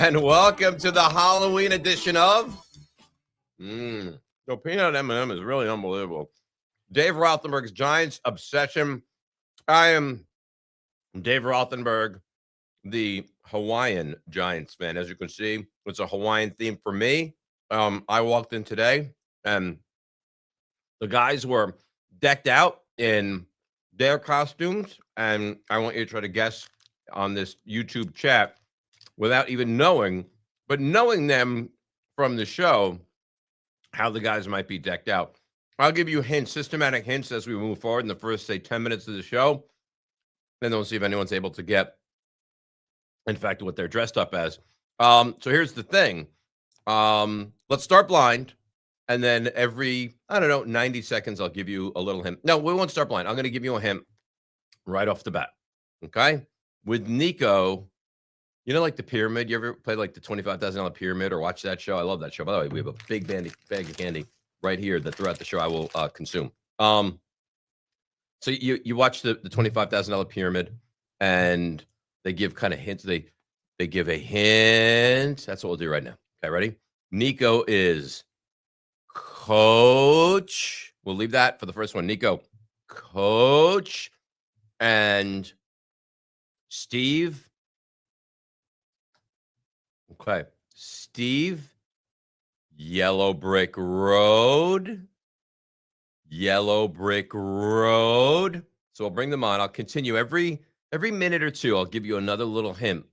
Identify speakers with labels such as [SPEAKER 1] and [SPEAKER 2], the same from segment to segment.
[SPEAKER 1] And welcome to the Halloween edition of the peanut M&M is really unbelievable. Dave Rothenberg's Giants Obsession. I am Dave Rothenberg, the Hawaiian Giants fan. As you can see, it's a Hawaiian theme for me. I walked in today and the guys were decked out in their costumes, and I want you to try to guess on this YouTube chat without even knowing, but knowing them from the show, how the guys might be decked out. I'll give you hints, systematic hints as we move forward in the first, say, 10 minutes of the show, and then we'll see if anyone's able to get, in fact, what they're dressed up as. So here's the thing. Let's start blind, and then every, 90 seconds, I'll give you a little hint. No, we won't start blind. I'm going to give you a hint right off the bat, okay? With Nico, you know, like the pyramid. You ever play like the $25,000 pyramid or watch that show? I love that show. By the way, we have a big bag of candy right here that throughout the show I will consume. So you watch the $25,000 pyramid, and they give kind of hints. They give a hint. That's what we'll do right now. Okay, ready? Nico is coach. We'll leave that for the first one. Nico, coach, and Steve. Okay. Steve, Yellow Brick Road. Yellow Brick Road. So I'll bring them on. I'll continue every minute or two. I'll give you another little hint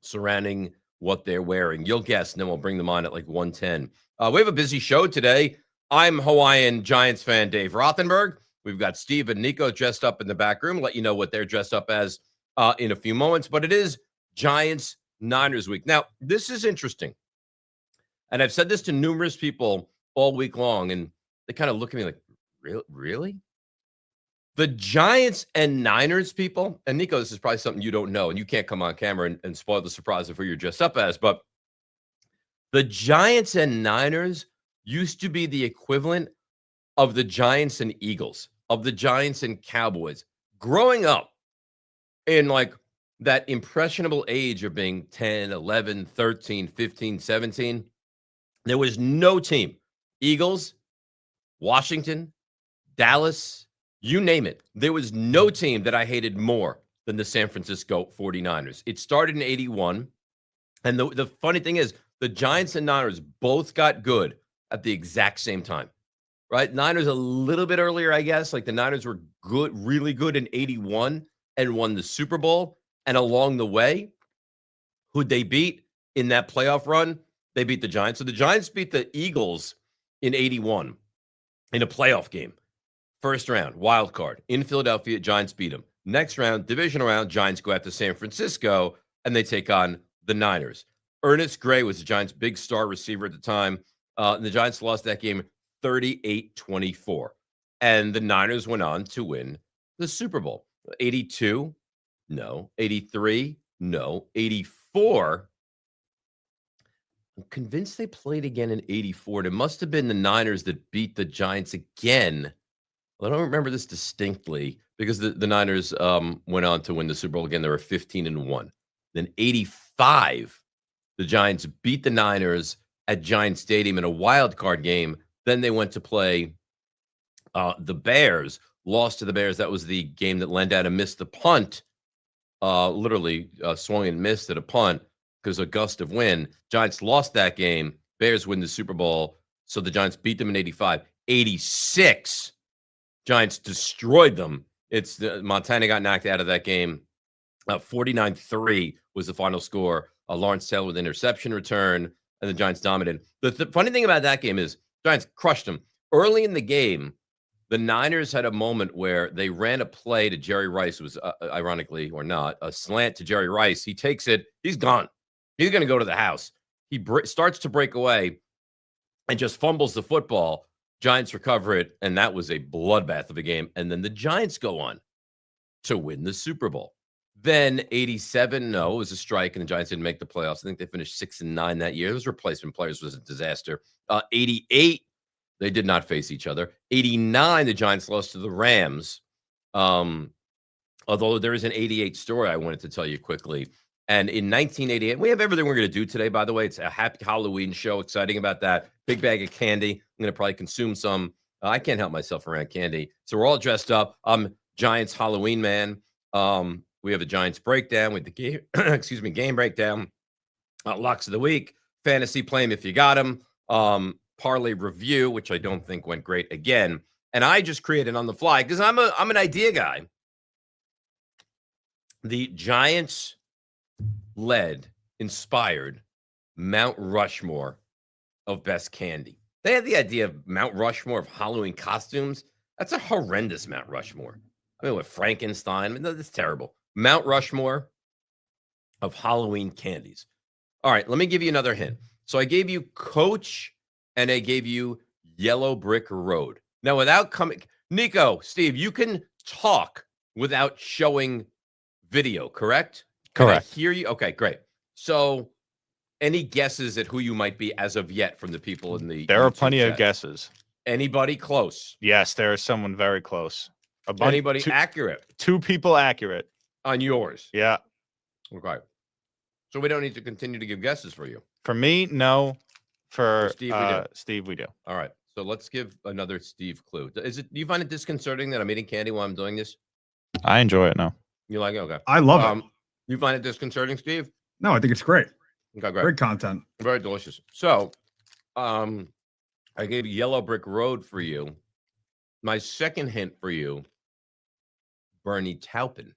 [SPEAKER 1] surrounding what they're wearing. You'll guess, and then we'll bring them on at like 1:10. We have a busy show today. I'm Hawaiian Giants fan Dave Rothenberg. We've got Steve and Nico dressed up in the back room. Let you know what they're dressed up as in a few moments. But it is Giants Niners week. Now, this is interesting. And I've said this to numerous people all week long, and they kind of look at me like, really? The Giants and Niners people, and Nico, this is probably something you don't know, and you can't come on camera and spoil the surprise of who you're dressed up as, but the Giants and Niners used to be the equivalent of the Giants and Eagles, of the Giants and Cowboys. Growing up in like that impressionable age of being 10, 11, 13, 15, 17, there was no team. Eagles, Washington, Dallas, you name it. There was no team that I hated more than the San Francisco 49ers. It started in 81. And the funny thing is, the Giants and Niners both got good at the exact same time, right? Niners a little bit earlier, I guess. Like the Niners were good, really good in 81 and won the Super Bowl. And along the way, who'd they beat in that playoff run? They beat the Giants. So the Giants beat the Eagles in 81 in a playoff game. First round, wild card. In Philadelphia, Giants beat them. Next round, divisional round, Giants go out to San Francisco, and they take on the Niners. Ernest Gray was the Giants' big star receiver at the time. And the Giants lost that game 38-24. And the Niners went on to win the Super Bowl. 82, no. 83, no. 84, I'm convinced they played again in 84. It must have been the Niners that beat the Giants again. Well, I don't remember this distinctly because the Niners went on to win the Super Bowl again. They were 15-1. Then 85, the Giants beat the Niners at Giant Stadium in a wild card game. Then they went to play the Bears, lost to the Bears. That was the game that Landata missed the punt, literally swung and missed at a punt because of a gust of wind. Giants lost that game. Bears win the Super Bowl. So the Giants beat them in 85. 86, Giants destroyed them. Montana got knocked out of that game. 49-3 was the final score. Lawrence Taylor with interception return, and the Giants dominated. The funny thing about that game is Giants crushed them. Early in the game, the Niners had a moment where they ran a play to Jerry Rice. It was, ironically or not, a slant to Jerry Rice. He takes it. He's gone. He's going to go to the house. He starts to break away and just fumbles the football. Giants recover it, and that was a bloodbath of a game. And then the Giants go on to win the Super Bowl. Then 87, no, it was a strike, and the Giants didn't make the playoffs. I think they finished 6-9 that year. Those replacement players was a disaster. 88, they did not face each other. 89, the Giants lost to the Rams. Although there is an 88 story I wanted to tell you quickly. And in 1988, we have everything we're going to do today, by the way. It's a happy Halloween show. Exciting about that. Big bag of candy. I'm going to probably consume some. I can't help myself around candy. So we're all dressed up. I'm Giants Halloween man. We have a Giants breakdown with the game, game breakdown. Locks of the week, fantasy play 'em if you got them. Parlay review, which I don't think went great again. And I just created on the fly because I'm an idea guy. The Giants inspired Mount Rushmore of best candy. They had the idea of Mount Rushmore of Halloween costumes. That's a horrendous Mount Rushmore. I mean, with Frankenstein, that's terrible. Mount Rushmore of Halloween candies. All right, let me give you another hint. So I gave you Coach and I gave you Yellow Brick Road. Now, without coming, Nico, Steve, you can talk without showing video, correct?
[SPEAKER 2] Correct.
[SPEAKER 1] Can I hear you? Okay, great. So any guesses at who you might be as of yet from the people in the
[SPEAKER 2] There are
[SPEAKER 1] YouTube
[SPEAKER 2] plenty
[SPEAKER 1] chat?
[SPEAKER 2] of guesses.
[SPEAKER 1] Anybody close?
[SPEAKER 2] Yes, there is someone very close.
[SPEAKER 1] Anybody accurate?
[SPEAKER 2] 2 people accurate.
[SPEAKER 1] On yours?
[SPEAKER 2] Yeah.
[SPEAKER 1] Okay. So we don't need to continue to give guesses for you.
[SPEAKER 2] For me, no. For
[SPEAKER 1] Steve, we do.
[SPEAKER 2] Steve, we do.
[SPEAKER 1] All right. So let's give another Steve clue. Do you find it disconcerting that I'm eating candy while I'm doing this?
[SPEAKER 2] I enjoy it now.
[SPEAKER 1] You like it? Okay.
[SPEAKER 3] I love it.
[SPEAKER 1] You find it disconcerting, Steve?
[SPEAKER 3] No, I think it's great.
[SPEAKER 1] Okay, great.
[SPEAKER 3] Great content.
[SPEAKER 1] Very delicious. So, I gave you Yellow Brick Road for you. My second hint for you, Bernie Taupin.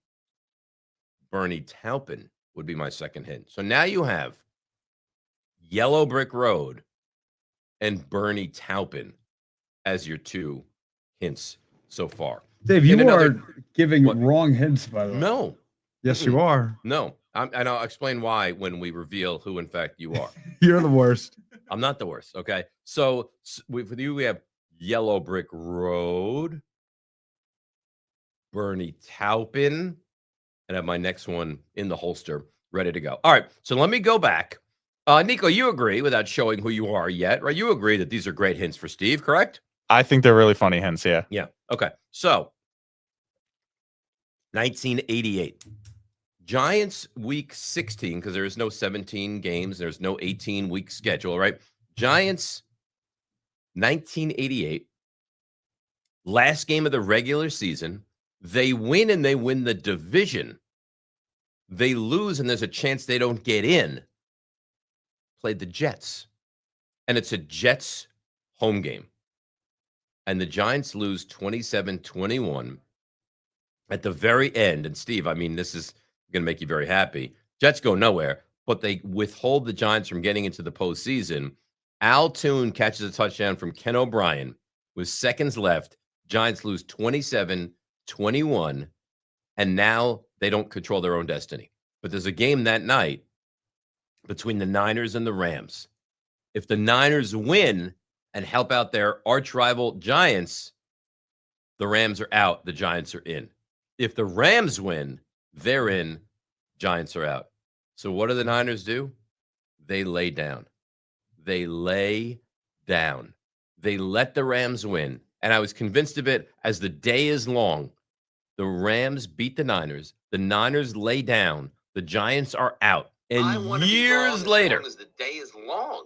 [SPEAKER 1] Bernie Taupin would be my second hint. So now you have Yellow Brick Road and Bernie Taupin as your 2 hints so far.
[SPEAKER 3] Dave, you are giving wrong hints, by the way.
[SPEAKER 1] No.
[SPEAKER 3] Yes, you are.
[SPEAKER 1] No. And I'll explain why when we reveal who, in fact, you are.
[SPEAKER 3] You're the worst.
[SPEAKER 1] I'm not the worst. Okay. So with you, we have Yellow Brick Road, Bernie Taupin, and I have my next one in the holster, ready to go. All right. So let me go back. Nico, you agree without showing who you are yet, right? You agree that these are great hints for Steve, correct?
[SPEAKER 2] I think they're really funny hints, yeah.
[SPEAKER 1] Yeah. Okay. So 1988. Giants week 16, because there is no 17 games, there's no 18-week schedule, right? Giants 1988, last game of the regular season. They win and they win the division. They lose and there's a chance they don't get in. Played the Jets. And it's a Jets home game. And the Giants lose 27-21 at the very end. And Steve, I mean, this is going to make you very happy. Jets go nowhere, but they withhold the Giants from getting into the postseason. Al Toon catches a touchdown from Ken O'Brien with seconds left. Giants lose 27-21, and now they don't control their own destiny. But there's a game that night between the Niners and the Rams. If the Niners win and help out their arch rival Giants, the Rams are out, the Giants are in. If the Rams win, they're in, Giants are out. So what do the Niners do? They lay down. They lay down. They let the Rams win. And I was convinced of it as the day is long. The Rams beat the Niners. The Niners lay down. The Giants are out. And years later, as the day is long.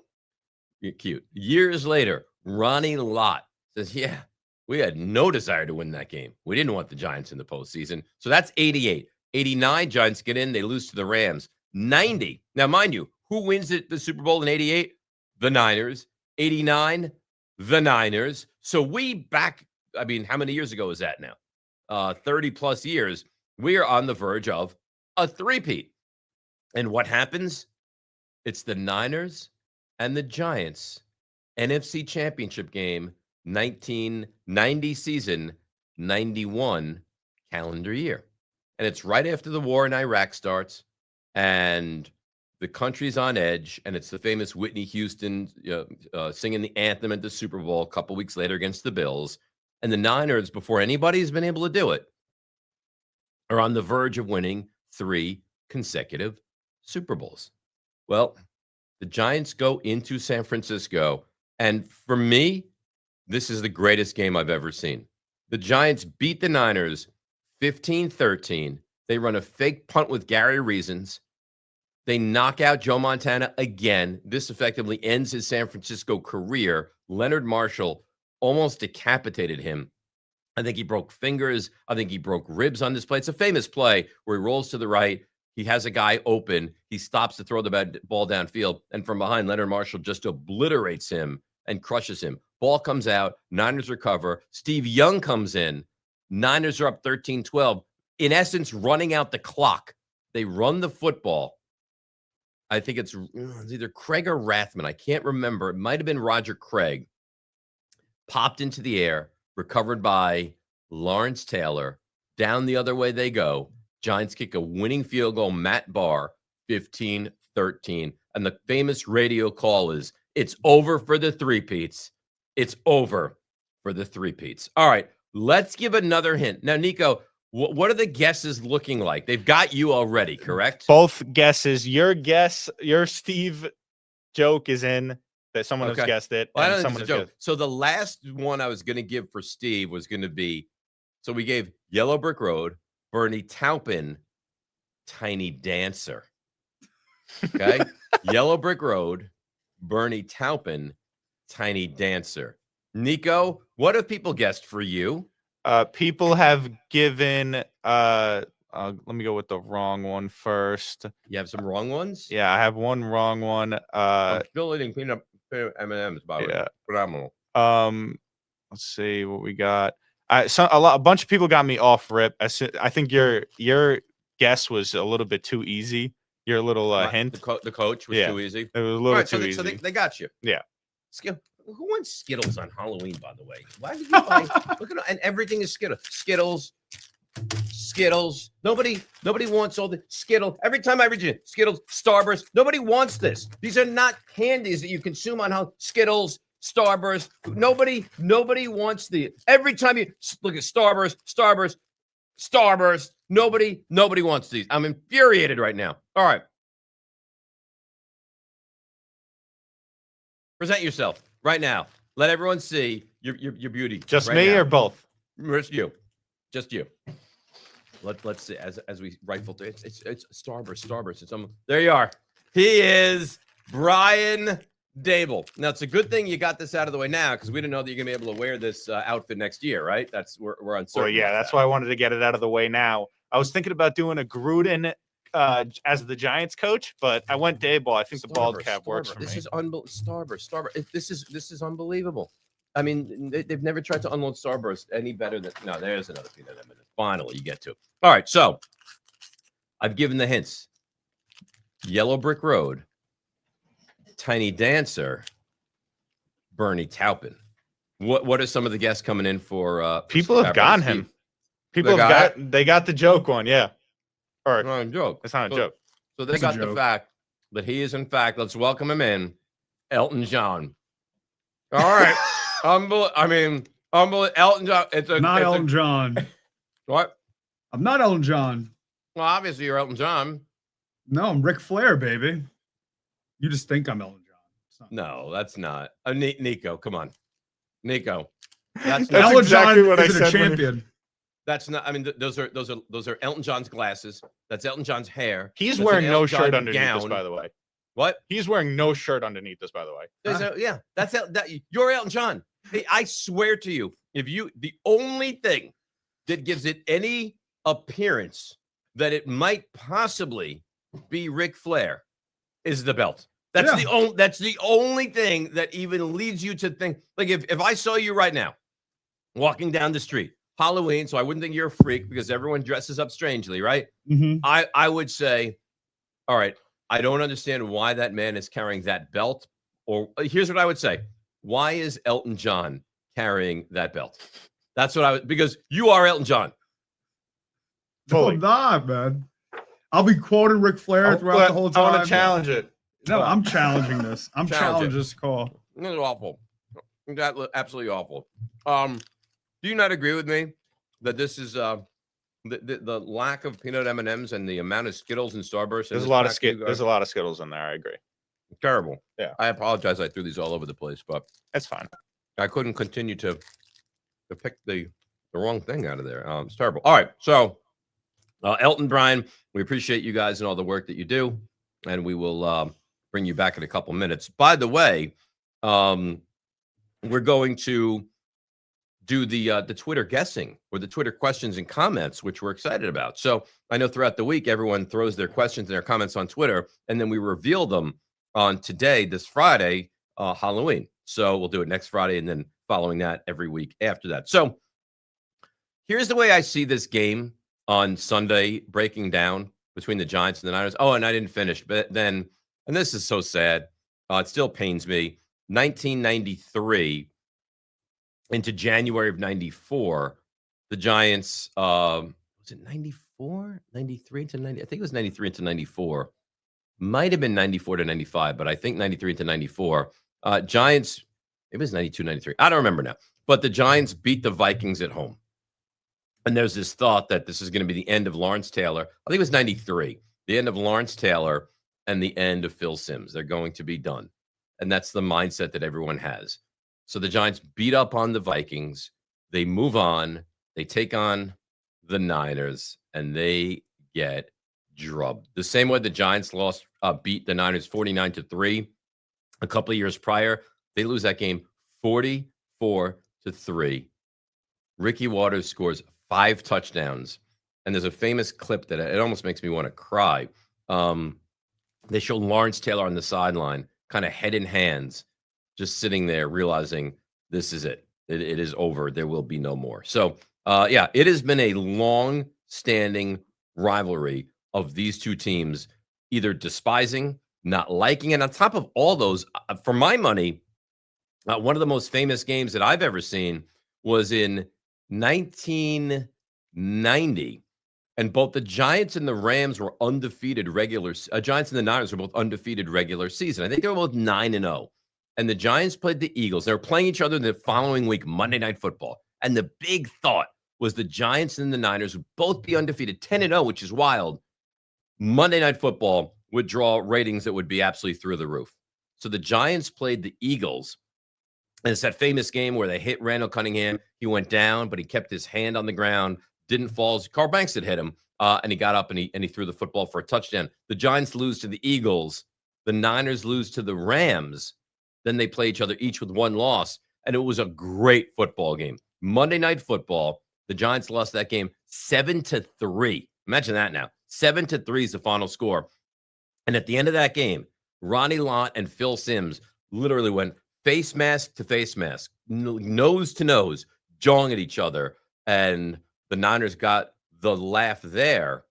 [SPEAKER 1] You're cute. Years later, Ronnie Lott says, yeah, we had no desire to win that game. We didn't want the Giants in the postseason. So that's 88. 89, Giants get in. They lose to the Rams. 90. Now, mind you, who wins the Super Bowl in 88? The Niners. 89, the Niners. So how many years ago is that now? 30 plus years. We are on the verge of a three-peat. And what happens? It's the Niners and the Giants NFC Championship game, 1990 season, 91 calendar year. And it's right after the war in Iraq starts, and the country's on edge, and it's the famous Whitney Houston singing the anthem at the Super Bowl a couple weeks later against the Bills. And the Niners, before anybody's been able to do it, are on the verge of winning 3 consecutive Super Bowls. Well, the Giants go into San Francisco, and for me, this is the greatest game I've ever seen. The Giants beat the Niners 15-13. They run a fake punt with Gary Reasons. They knock out Joe Montana again. This effectively ends his San Francisco career. Leonard Marshall almost decapitated him. I think he broke fingers. I think he broke ribs on this play. It's a famous play where he rolls to the right. He has a guy open. He stops to throw the ball downfield. And from behind, Leonard Marshall just obliterates him and crushes him. Ball comes out. Niners recover. Steve Young comes in. Niners are up 13-12. In essence, running out the clock. They run the football. I think it's either Craig or Rathman. I can't remember. It might have been Roger Craig. Popped into the air, recovered by Lawrence Taylor. Down the other way they go. Giants kick a winning field goal. Matt Barr, 15-13. And the famous radio call is, it's over for the three-peats. It's over for the three-peats. All right, let's give another hint. Now, Nico, what are the guesses looking like? They've got you already, correct?
[SPEAKER 2] Both guesses. Your guess, your Steve joke is in. That someone has guessed it.
[SPEAKER 1] Well, I don't
[SPEAKER 2] and
[SPEAKER 1] think
[SPEAKER 2] someone
[SPEAKER 1] it's a
[SPEAKER 2] has
[SPEAKER 1] joke.
[SPEAKER 2] guessed.
[SPEAKER 1] So the last one I was going to give for Steve was going to be, so we gave Yellow Brick Road, Bernie Taupin, Tiny Dancer. Okay? Yellow Brick Road, Bernie Taupin, Tiny Dancer. Nico, what have people guessed for you?
[SPEAKER 2] People have given. Let me go with the wrong one first.
[SPEAKER 1] You have some wrong ones?
[SPEAKER 2] Yeah, I have one wrong one.
[SPEAKER 1] I'm still eating peanut M&Ms, by the way.
[SPEAKER 2] Yeah.
[SPEAKER 1] Phenomenal.
[SPEAKER 2] Let's see what we got. A bunch of people got me off rip. I think your guess was a little bit too easy. Your little hint.
[SPEAKER 1] The coach was too easy.
[SPEAKER 2] It was a little too easy.
[SPEAKER 1] So they got you.
[SPEAKER 2] Yeah.
[SPEAKER 1] Who wants Skittles on Halloween, by the way? Why did you buy? Look at, and everything is Skittles. Skittles. Nobody wants all the Skittles. Every time I read you, Skittles, Starburst. Nobody wants this. These are not candies that you consume on Skittles, Starburst. Nobody wants the. Every time you look at Starburst. Nobody wants these. I'm infuriated right now. All right. Present yourself right now. Let everyone see your beauty.
[SPEAKER 2] Just
[SPEAKER 1] right
[SPEAKER 2] me
[SPEAKER 1] now.
[SPEAKER 2] or both?
[SPEAKER 1] Just you. Just you. Let's see as we rifle through. It's Starburst. It's there you are. He is Brian Dable. Now it's a good thing you got this out of the way now because we didn't know that you're gonna be able to wear this outfit next year, right? We're uncertain.
[SPEAKER 2] Well, yeah, that's why I wanted to get it out of the way now. I was thinking about doing a Gruden as the Giants coach, but I went Dayball. I think the bald cap works for me.
[SPEAKER 1] This is Starburst. This is unbelievable. I mean, they've never tried to unload Starburst any better than. No, there's another peanut M&M. Finally, you get to. All right, so I've given the hints. Yellow Brick Road, Tiny Dancer, Bernie Taupin. What are some of the guests coming in for?
[SPEAKER 2] People have gotten him. People they got the joke one, yeah. Or
[SPEAKER 1] it's not a joke.
[SPEAKER 2] It's not a joke.
[SPEAKER 1] So they got the fact that he is, in fact, let's welcome him in, Elton John. All right. Elton John.
[SPEAKER 3] Elton John.
[SPEAKER 1] What?
[SPEAKER 3] I'm not Elton John.
[SPEAKER 1] Well, obviously you're Elton John.
[SPEAKER 3] No, I'm Ric Flair, baby. You just think I'm Elton John.
[SPEAKER 1] No, that's not. Nico, come on. Nico. That's
[SPEAKER 3] not. Elton
[SPEAKER 2] exactly
[SPEAKER 3] John
[SPEAKER 2] what I
[SPEAKER 3] is
[SPEAKER 2] said.
[SPEAKER 3] a champion.
[SPEAKER 1] That's not. I mean, those are Elton John's glasses. That's Elton John's hair.
[SPEAKER 2] He's wearing no shirt underneath this, by the way.
[SPEAKER 1] What?
[SPEAKER 2] He's wearing no shirt underneath this, by the way.
[SPEAKER 1] Yeah, that's you're Elton John. Hey, I swear to you, the only thing that gives it any appearance that it might possibly be Ric Flair is the belt. That's the only thing that even leads you to think. Like if I saw you right now walking down the street, Halloween, so I wouldn't think you're a freak because everyone dresses up strangely, right?
[SPEAKER 3] Mm-hmm.
[SPEAKER 1] I would say, all right, I don't understand why that man is carrying that belt. Or here's what I would say. Why is Elton John carrying that belt? That's what I would, because you are Elton John.
[SPEAKER 3] No, I'm not, man. I'll be quoting Ric Flair throughout the whole time.
[SPEAKER 2] I want to challenge it.
[SPEAKER 3] No, I'm challenging this. I'm challenging this call.
[SPEAKER 1] This is awful. That's absolutely awful. Do you not agree with me that this is the lack of peanut M&Ms and the amount of Skittles and Starburst?
[SPEAKER 2] There's a lot of Skittles in there. I agree.
[SPEAKER 1] Terrible.
[SPEAKER 2] Yeah.
[SPEAKER 1] I apologize. I threw these all over the place, but
[SPEAKER 2] that's fine.
[SPEAKER 1] I couldn't continue to pick the wrong thing out of there. It's terrible. All right. So, Elton, Brian, we appreciate you guys and all the work that you do. and we will bring you back in a couple minutes. By the way, we're going to do the Twitter guessing or the Twitter questions and comments, which we're excited about. So I know throughout the week, everyone throws their questions and their comments on Twitter, and then we reveal them on today, this Friday, Halloween. So we'll do it next Friday, and then following that every week after that. So here's the way I see this game on Sunday breaking down between the Giants and the Niners. Oh, and I didn't finish, but then, and this is so sad. It still pains me. 1993 into January of 94, the Giants, was it 94, 93 to 90? I think it was 93 into 94. Might have been 94 to 95, but I think 93 into 94. Giants, it was 92, 93. I don't remember now. But the Giants beat the Vikings at home. And there's this thought that this is going to be the end of Lawrence Taylor. I think it was 93, the end of Lawrence Taylor and the end of Phil Simms. They're going to be done. And that's the mindset that everyone has. So the Giants beat up on the Vikings. They move on. They take on the Niners, and they get drubbed. The same way the Giants beat the Niners 49-3 a couple of years prior. They lose that game 44-3. Ricky Waters scores 5 touchdowns. And there's a famous clip that it almost makes me want to cry. They show Lawrence Taylor on the sideline, kind of head in hands, just sitting there realizing this is it. It is over. There will be no more. So, yeah, it has been a long-standing rivalry of these two teams, either despising, not liking. And on top of all those, for my money, one of the most famous games that I've ever seen was in 1990. And both the Giants and the Rams were undefeated Giants and the Niners were both undefeated regular season. I think they were both 9-0. And the Giants played the Eagles. They were playing each other the following week, Monday Night Football. And the big thought was the Giants and the Niners would both be undefeated, 10-0, which is wild. Monday Night Football would draw ratings that would be absolutely through the roof. So the Giants played the Eagles. And it's that famous game where they hit Randall Cunningham. He went down, but he kept his hand on the ground, didn't fall. Carl Banks had hit him, and he got up and he threw the football for a touchdown. The Giants lose to the Eagles. The Niners lose to the Rams. Then they play each other, each with one loss. And it was a great football game. Monday Night Football. The Giants lost that game 7-3. Imagine that now. 7-3 is the final score. And at the end of that game, Ronnie Lott and Phil Simms literally went face mask to face mask, nose to nose, jawing at each other. And the Niners got the laugh there.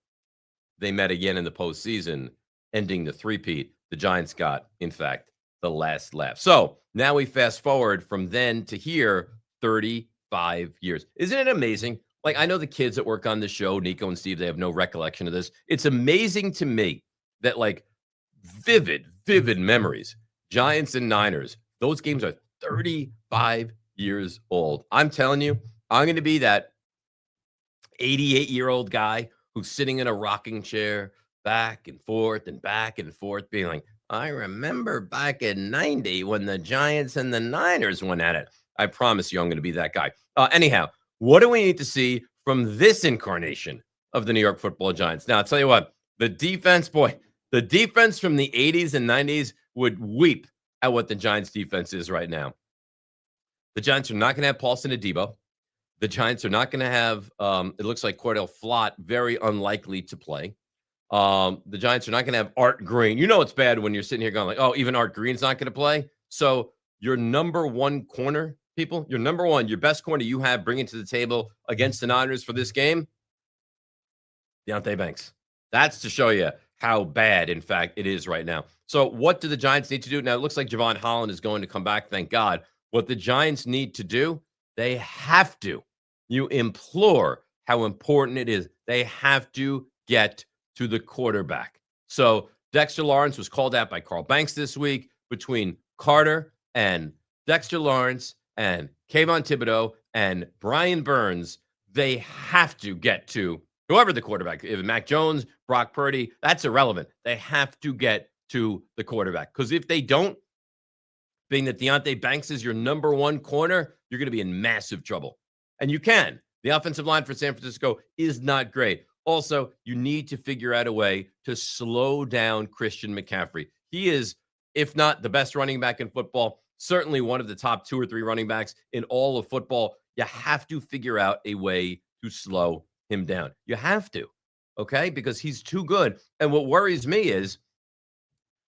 [SPEAKER 1] They met again in the postseason, ending the three-peat. The Giants got, in fact, the last laugh. So now we fast forward from then to here, 35 years. Isn't it amazing? Like, I know the kids that work on the show, Nico and Steve, they have no recollection of this. It's amazing to me that, like, vivid memories. Giants and Niners, those games are 35 years old. I'm telling you, I'm going to be that 88-year-old guy who's sitting in a rocking chair back and forth, being like, I remember back in 90 when the Giants and the Niners went at it. I promise you I'm going to be that guy. Anyhow, what do we need to see from this incarnation of the New York Football Giants? Now, I'll tell you what, the defense from the 80s and 90s would weep at what the Giants defense is right now. The Giants are not going to have Paulson Adebo. The Giants are not going to have, it looks like Cordell Flott, very unlikely to play. The Giants are not going to have Art Green. You know it's bad when you're sitting here going like, oh, even Art Green's not going to play. So your number one corner, people, your best corner you have bringing to the table against the Niners for this game, Deontay Banks. That's to show you how bad, in fact, it is right now. So what do the Giants need to do? Now, it looks like Javon Holland is going to come back, thank God. What the Giants need to do, they have to. You implore how important it is. They have to get to the quarterback. So Dexter Lawrence was called out by Carl Banks this week. Between Carter and Dexter Lawrence and Kayvon Thibodeau and Brian Burns, they have to get to whoever the quarterback is. Mac Jones, Brock Purdy, that's irrelevant. They have to get to the quarterback. Because if they don't, being that Deontay Banks is your number one corner, you're going to be in massive trouble. And you can. The offensive line for San Francisco is not great. Also, you need to figure out a way to slow down Christian McCaffrey. He is, if not the best running back in football, certainly one of the top 2 or 3 running backs in all of football. You have to figure out a way to slow him down. You have to, okay? Because he's too good. And what worries me is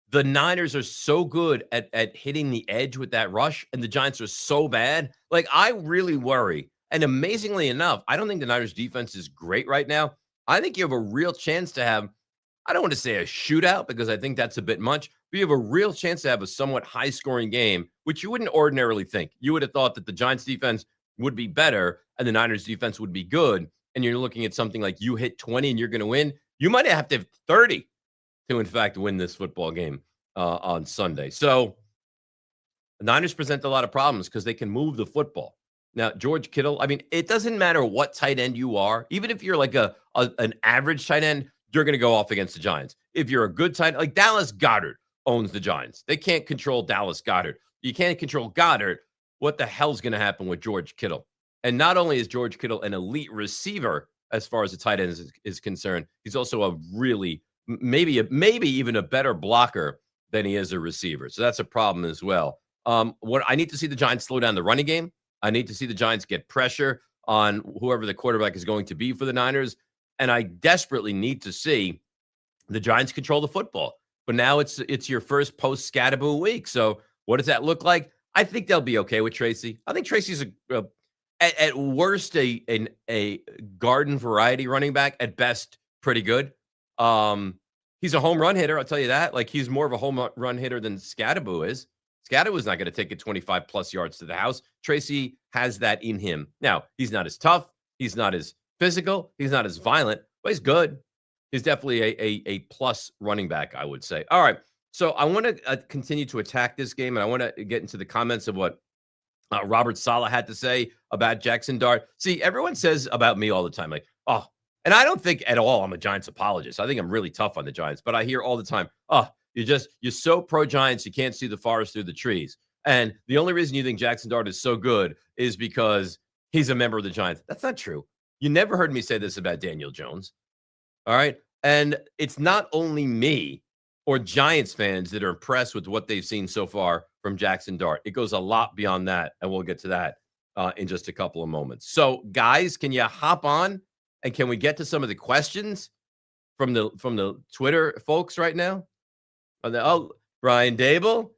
[SPEAKER 1] the Niners are so good at hitting the edge with that rush, and the Giants are so bad. Like, I really worry. And amazingly enough, I don't think the Niners defense is great right now. I think you have a real chance to have, I don't want to say a shootout because I think that's a bit much, but you have a real chance to have a somewhat high scoring game, which you wouldn't ordinarily think. You would have thought that the Giants defense would be better and the Niners defense would be good. And you're looking at something like you hit 20 and you're going to win. You might have to have 30 to, in fact, win this football game on Sunday. So the Niners present a lot of problems because they can move the football. Now, George Kittle, I mean, it doesn't matter what tight end you are. Even if you're like an average tight end, you're going to go off against the Giants. If you're a good tight end, like Dallas Goedert owns the Giants. They can't control Dallas Goedert. You can't control Goddard. What the hell's going to happen with George Kittle? And not only is George Kittle an elite receiver as far as the tight end is concerned, he's also a really, maybe even a better blocker than he is a receiver. So that's a problem as well. What I need to see the Giants slow down the running game. I need to see the Giants get pressure on whoever the quarterback is going to be for the Niners. And I desperately need to see the Giants control the football. But now it's your first post-Scatterboo week. So what does that look like? I think they'll be okay with Tracy. I think Tracy's at worst a garden variety running back, at best pretty good. He's a home run hitter, I'll tell you that. Like, he's more of a home run hitter than Scatterboo is. Scatterboo's not going to take it 25 plus yards to the house. Tracy has that in him. Now, he's not as tough. He's not as physical. He's not as violent, but he's good. He's definitely a plus running back, I would say. All right. So I want to continue to attack this game, and I want to get into the comments of what Robert Saleh had to say about Jackson Dart. See, everyone says about me all the time, like, oh, and I don't think at all I'm a Giants apologist. I think I'm really tough on the Giants, but I hear all the time, oh, you're so pro Giants, you can't see the forest through the trees. And the only reason you think Jackson Dart is so good is because he's a member of the Giants. That's not true. You never heard me say this about Daniel Jones. All right. And it's not only me or Giants fans that are impressed with what they've seen so far from Jackson Dart. It goes a lot beyond that, and we'll get to that in just a couple of moments. So, guys, can you hop on and can we get to some of the questions from the Twitter folks right now? Brian Dable,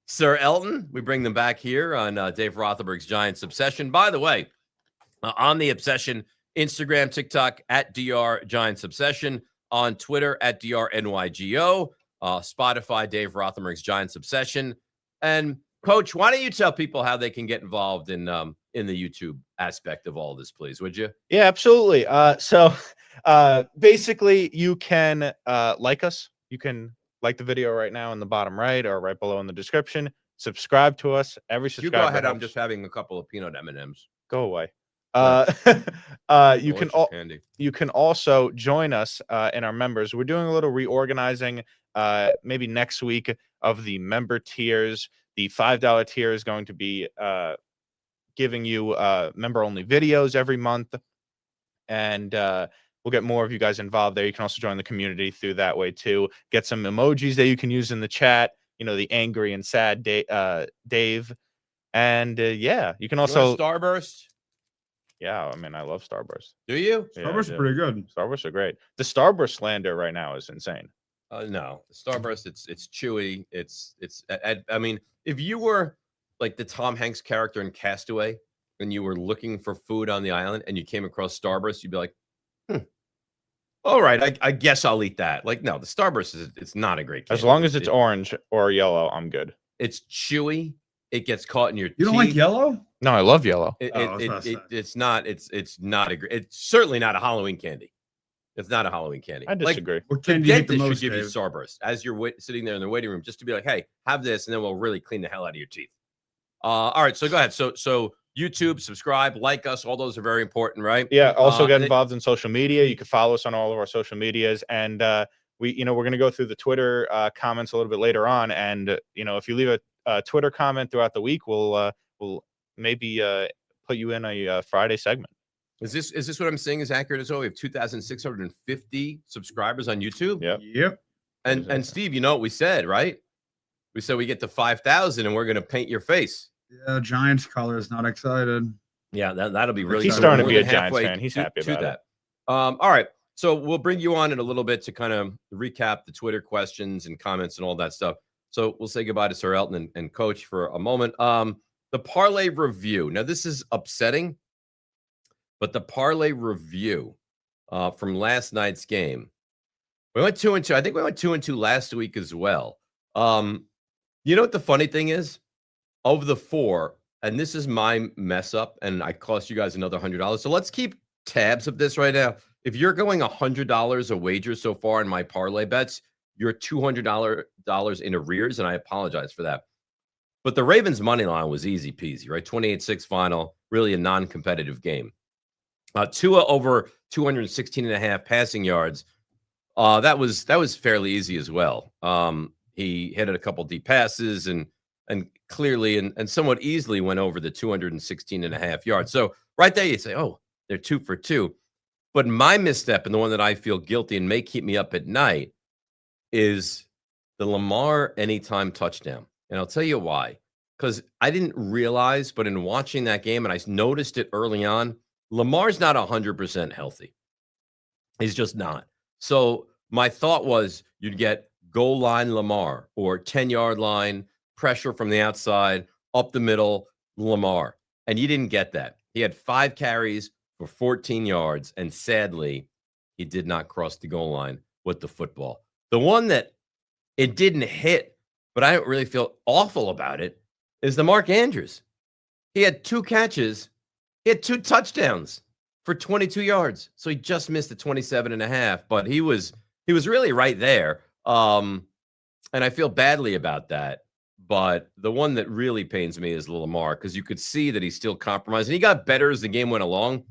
[SPEAKER 1] Sir Elton. We bring them back here on Dave Rothenberg's Giants Obsession. By the way, on the Obsession, Instagram, TikTok at DR Giants Obsession, on Twitter at DRNYGO, Spotify, Dave Rothenberg's Giants Obsession. And Coach, why don't you tell people how they can get involved in the YouTube aspect of all this, please, would you?
[SPEAKER 2] Yeah, absolutely. So basically, you can like us. You can like the video right now in the bottom right or right below in the description. Subscribe to us. Every subscriber.
[SPEAKER 1] You go ahead.
[SPEAKER 2] Helps.
[SPEAKER 1] I'm just having a couple of peanut M&Ms.
[SPEAKER 2] Go away. You can also join us in our members. We're doing a little reorganizing maybe next week of the member tiers. The $5 tier is going to be giving you member only videos every month, and we'll get more of you guys involved there. You can also join the community through that way too. Get some emojis that you can use in the chat. You know, the angry and sad Dave, and yeah, you can also
[SPEAKER 1] Starburst.
[SPEAKER 2] Yeah, I mean, I love Starburst.
[SPEAKER 1] Do you?
[SPEAKER 3] Starburst are pretty good.
[SPEAKER 2] Starburst are great. The Starburst slander right now is insane.
[SPEAKER 1] No, Starburst. It's chewy. I mean, if you were like the Tom Hanks character in Castaway, and you were looking for food on the island, and you came across Starburst, you'd be like, all right, I guess I'll eat that. Like, no, the Starburst it's not a great candy.
[SPEAKER 2] As long as it's orange or yellow, I'm good.
[SPEAKER 1] It's chewy. It gets caught in your teeth.
[SPEAKER 3] You don't like yellow?
[SPEAKER 2] No, I love yellow.
[SPEAKER 1] It's not it's certainly not a Halloween candy. It's not a Halloween candy.
[SPEAKER 2] I disagree.
[SPEAKER 1] Like,
[SPEAKER 3] what candy
[SPEAKER 1] the
[SPEAKER 3] you hate the
[SPEAKER 1] dentist
[SPEAKER 3] most,
[SPEAKER 1] should give you
[SPEAKER 3] Dave?
[SPEAKER 1] Starburst as you're sitting there in the waiting room, just to be like, hey, have this, and then we'll really clean the hell out of your teeth. All right, so go ahead. So YouTube, subscribe, like us. All those are very important, right?
[SPEAKER 2] Yeah. Also get involved in social media. You can follow us on all of our social medias, and we're going to go through the Twitter comments a little bit later on. And if you leave a Twitter comment throughout the week, we'll maybe put you in a Friday segment.
[SPEAKER 1] Is this what I'm saying is accurate as well? We have 2,650 subscribers on YouTube.
[SPEAKER 2] Yep.
[SPEAKER 1] And Steve, you know what we said, right? We said we get to 5,000 and we're going to paint your face.
[SPEAKER 3] Yeah, Giants colors. Not excited.
[SPEAKER 1] Yeah, that'll be really.
[SPEAKER 2] He's
[SPEAKER 1] good.
[SPEAKER 2] starting to
[SPEAKER 1] More
[SPEAKER 2] be
[SPEAKER 1] than
[SPEAKER 2] a Giants
[SPEAKER 1] halfway
[SPEAKER 2] fan. He's happy about
[SPEAKER 1] that. All right. So we'll bring you on in a little bit to kind of recap the Twitter questions and comments and all that stuff. So we'll say goodbye to Sir Elton and Coach for a moment. The parlay review. Now, this is upsetting, but the parlay review from last night's game. We went 2-2. I think we went 2-2 last week as well. You know what the funny thing is? Of the 4, and this is my mess up, and I cost you guys another $100. So let's keep tabs of this right now. If you're going $100 a wager so far in my parlay bets, you're $200 in arrears, and I apologize for that. But the Ravens' money line was easy peasy, right? 28-6 final, really a non-competitive game. Tua over 216.5 passing yards. That was fairly easy as well. He hit a couple deep passes and clearly and somewhat easily went over the 216.5 yards. So right there you say, oh, they're 2 for 2. But my misstep, and the one that I feel guilty and may keep me up at night, is the Lamar anytime touchdown. And I'll tell you why. Because I didn't realize, but in watching that game, and I noticed it early on, Lamar's not 100% healthy. He's just not. So my thought was you'd get goal line Lamar or 10-yard line, pressure from the outside, up the middle, Lamar. And you didn't get that. He had 5 carries for 14 yards, and sadly, he did not cross the goal line with the football. The one that it didn't hit, but I don't really feel awful about it, is the Mark Andrews. He had 2 catches. He had 2 touchdowns for 22 yards. So he just missed the 27.5, but he was really right there. And I feel badly about that. But the one that really pains me is Lamar, because you could see that he's still compromised. And he got better as the game went along.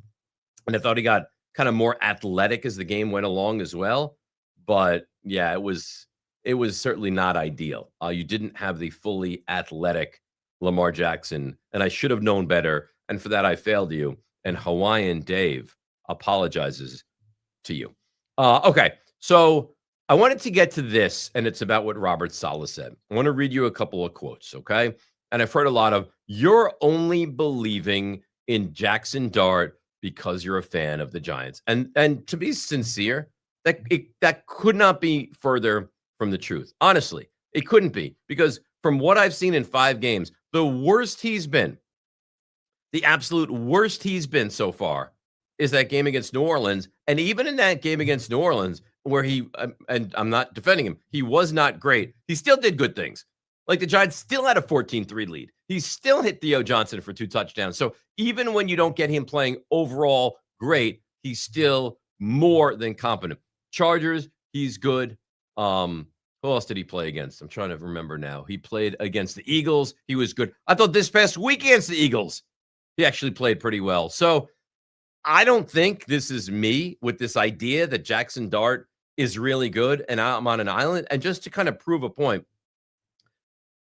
[SPEAKER 1] And I thought he got kind of more athletic as the game went along as well. But yeah, it was certainly not ideal. You didn't have the fully athletic Lamar Jackson, and I should have known better. And for that, I failed you. And Hawaiian Dave apologizes to you. Okay, so I wanted to get to this, and it's about what Robert Saleh said. I want to read you a couple of quotes, okay? And I've heard a lot of, you're only believing in Jackson Dart because you're a fan of the Giants. And to be sincere, that could not be further from the truth. Honestly, it couldn't be, because from what I've seen in 5 games, the worst he's been, the absolute worst he's been so far, is that game against New Orleans. And even in that game against New Orleans, where he, and I'm not defending him, he was not great. He still did good things. Like the Giants still had a 14-3 lead. He still hit Theo Johnson for 2 touchdowns. So even when you don't get him playing overall great, he's still more than competent. Chargers, he's good. Who else did he play against? I'm trying to remember now. He played against the Eagles. He was good. I thought this past week against the Eagles, he actually played pretty well. So I don't think this is me with this idea that Jackson Dart is really good and I'm on an island. And just to kind of prove a point,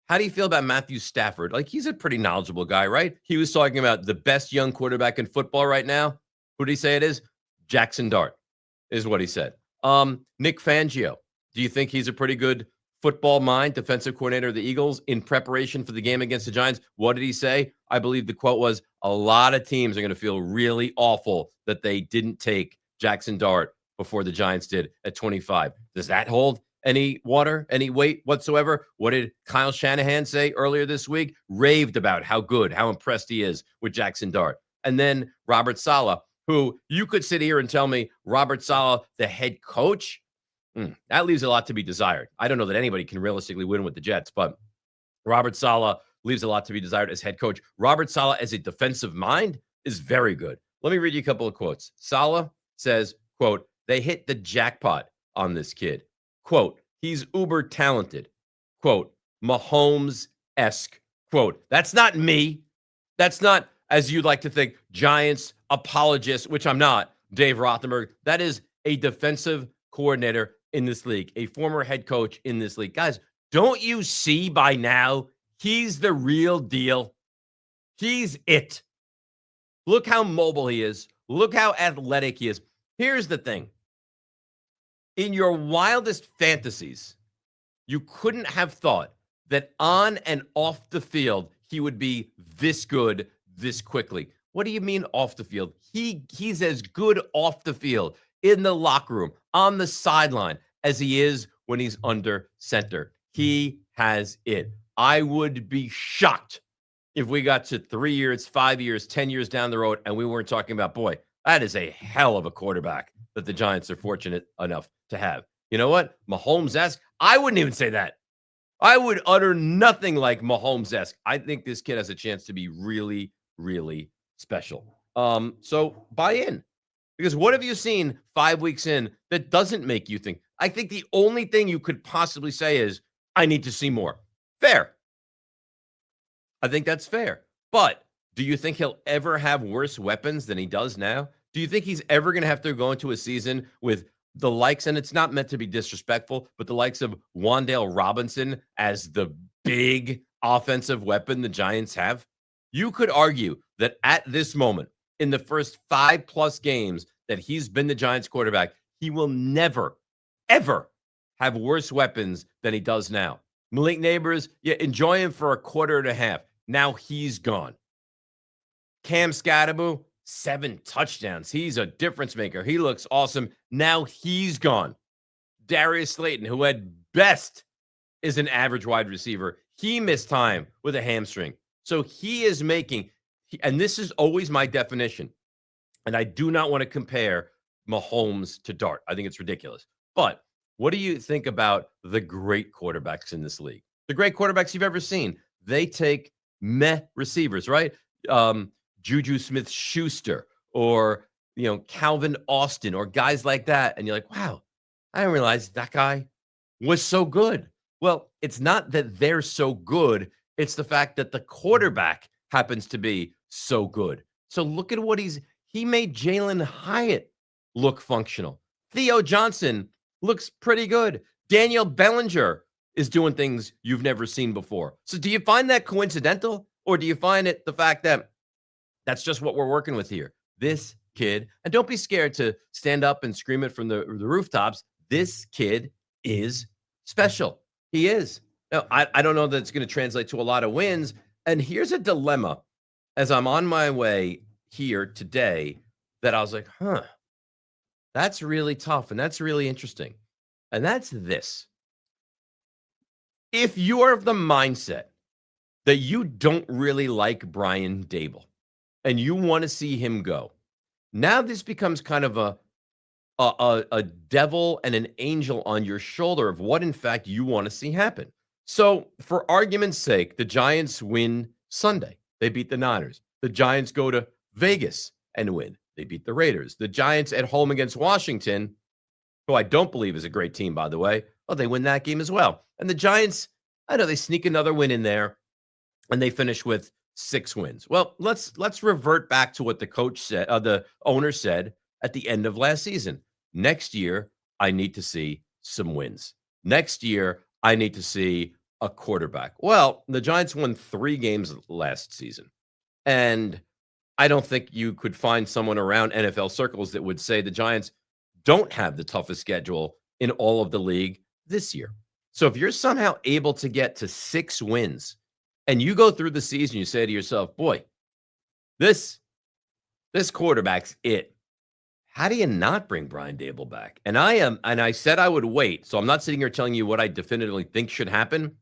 [SPEAKER 1] how do you feel about Matthew Stafford? Like, he's a pretty knowledgeable guy, right? He was talking about the best young quarterback in football right now. Who did he say it is? Jackson Dart is what he said. Nick Fangio. Do you think he's a pretty good football mind, defensive coordinator of the Eagles in preparation for the game against the Giants? What did he say? I believe the quote was, a lot of teams are going to feel really awful that they didn't take Jackson Dart before the Giants did at 25. Does that hold any water, any weight whatsoever? What did Kyle Shanahan say earlier this week? Raved about how good, how impressed he is with Jackson Dart. And then Robert Saleh, who you could sit here and tell me, Robert Saleh, the head coach, that leaves a lot to be desired. I don't know that anybody can realistically win with the Jets, but Robert Saleh leaves a lot to be desired as head coach. Robert Saleh as a defensive mind is very good. Let me read you a couple of quotes. Saleh says, quote, they hit the jackpot on this kid. Quote, he's uber talented. Quote, Mahomes-esque. Quote, that's not me. That's not, as you'd like to think, Giants apologist, which I'm not, Dave Rothenberg. That is a defensive coordinator in this league, a former head coach in this league. Guys, don't you see by now he's the real deal? He's it. Look how mobile he is. Look how athletic he is. Here's the thing. In your wildest fantasies, you couldn't have thought that on and off the field, he would be this good this quickly. What do you mean off the field? He's as good off the field, in the locker room, on the sideline, as he is when he's under center. He has it. I would be shocked if we got to 3 years, 5 years, 10 years down the road and we weren't talking about, boy, that is a hell of a quarterback that the Giants are fortunate enough to have. You know what? Mahomes-esque? I wouldn't even say that. I would utter nothing like Mahomes-esque. I think this kid has a chance to be really, really special. So buy in. Because what have you seen 5 weeks in that doesn't make you think? I think the only thing you could possibly say is, I need to see more. Fair. I think that's fair. But do you think he'll ever have worse weapons than he does now? Do you think he's ever going to have to go into a season with the likes, and it's not meant to be disrespectful, but the likes of Wan'Dale Robinson as the big offensive weapon the Giants have? You could argue that at this moment, in the first 5+ games that he's been the Giants quarterback, he will never, ever have worse weapons than he does now. Malik Neighbors, yeah, enjoy him for a quarter and a half. Now he's gone. Cam Scatterbo, 7 touchdowns. He's a difference maker. He looks awesome. Now he's gone. Darius Slayton, who at best is an average wide receiver, he missed time with a hamstring. So he is making, and this is always my definition, and I do not want to compare Mahomes to Dart. I think it's ridiculous. But what do you think about the great quarterbacks in this league? The great quarterbacks you've ever seen, they take meh receivers, right? Juju Smith-Schuster or, Calvin Austin or guys like that. And you're like, wow, I didn't realize that guy was so good. Well, it's not that they're so good. It's the fact that the quarterback happens to be so good. So look at what he made Jalen Hyatt look functional. Theo Johnson looks pretty good. Daniel Bellinger is doing things you've never seen before. So do you find that coincidental, or do you find it the fact that that's just what we're working with here? This kid, and don't be scared to stand up and scream it from the rooftops, this kid is special. He is. Now, I don't know that it's going to translate to a lot of wins. And here's a dilemma as I'm on my way here today that I was like, that's really tough. And that's really interesting. And that's this. If you are of the mindset that you don't really like Brian Daboll and you want to see him go, now this becomes kind of a devil and an angel on your shoulder of what, in fact, you want to see happen. So for argument's sake, the Giants win Sunday. They beat the Niners. The Giants go to Vegas and win. They beat the Raiders. The Giants at home against Washington, who I don't believe is a great team, by the way. Oh, they win that game as well. And the Giants, I know they sneak another win in there, and they finish with 6 wins. Well, let's revert back to what the coach said, the owner said at the end of last season. Next year, I need to see some wins. Next year, I need to see a quarterback. Well, the Giants won 3 games last season, and I don't think you could find someone around NFL circles that would say the Giants don't have the toughest schedule in all of the league this year. So if you're somehow able to get to 6 wins and you go through the season, you say to yourself, boy, this quarterback's it. How do you not bring Brian Daboll back? And I said I would wait. So I'm not sitting here telling you what I definitively think should happen.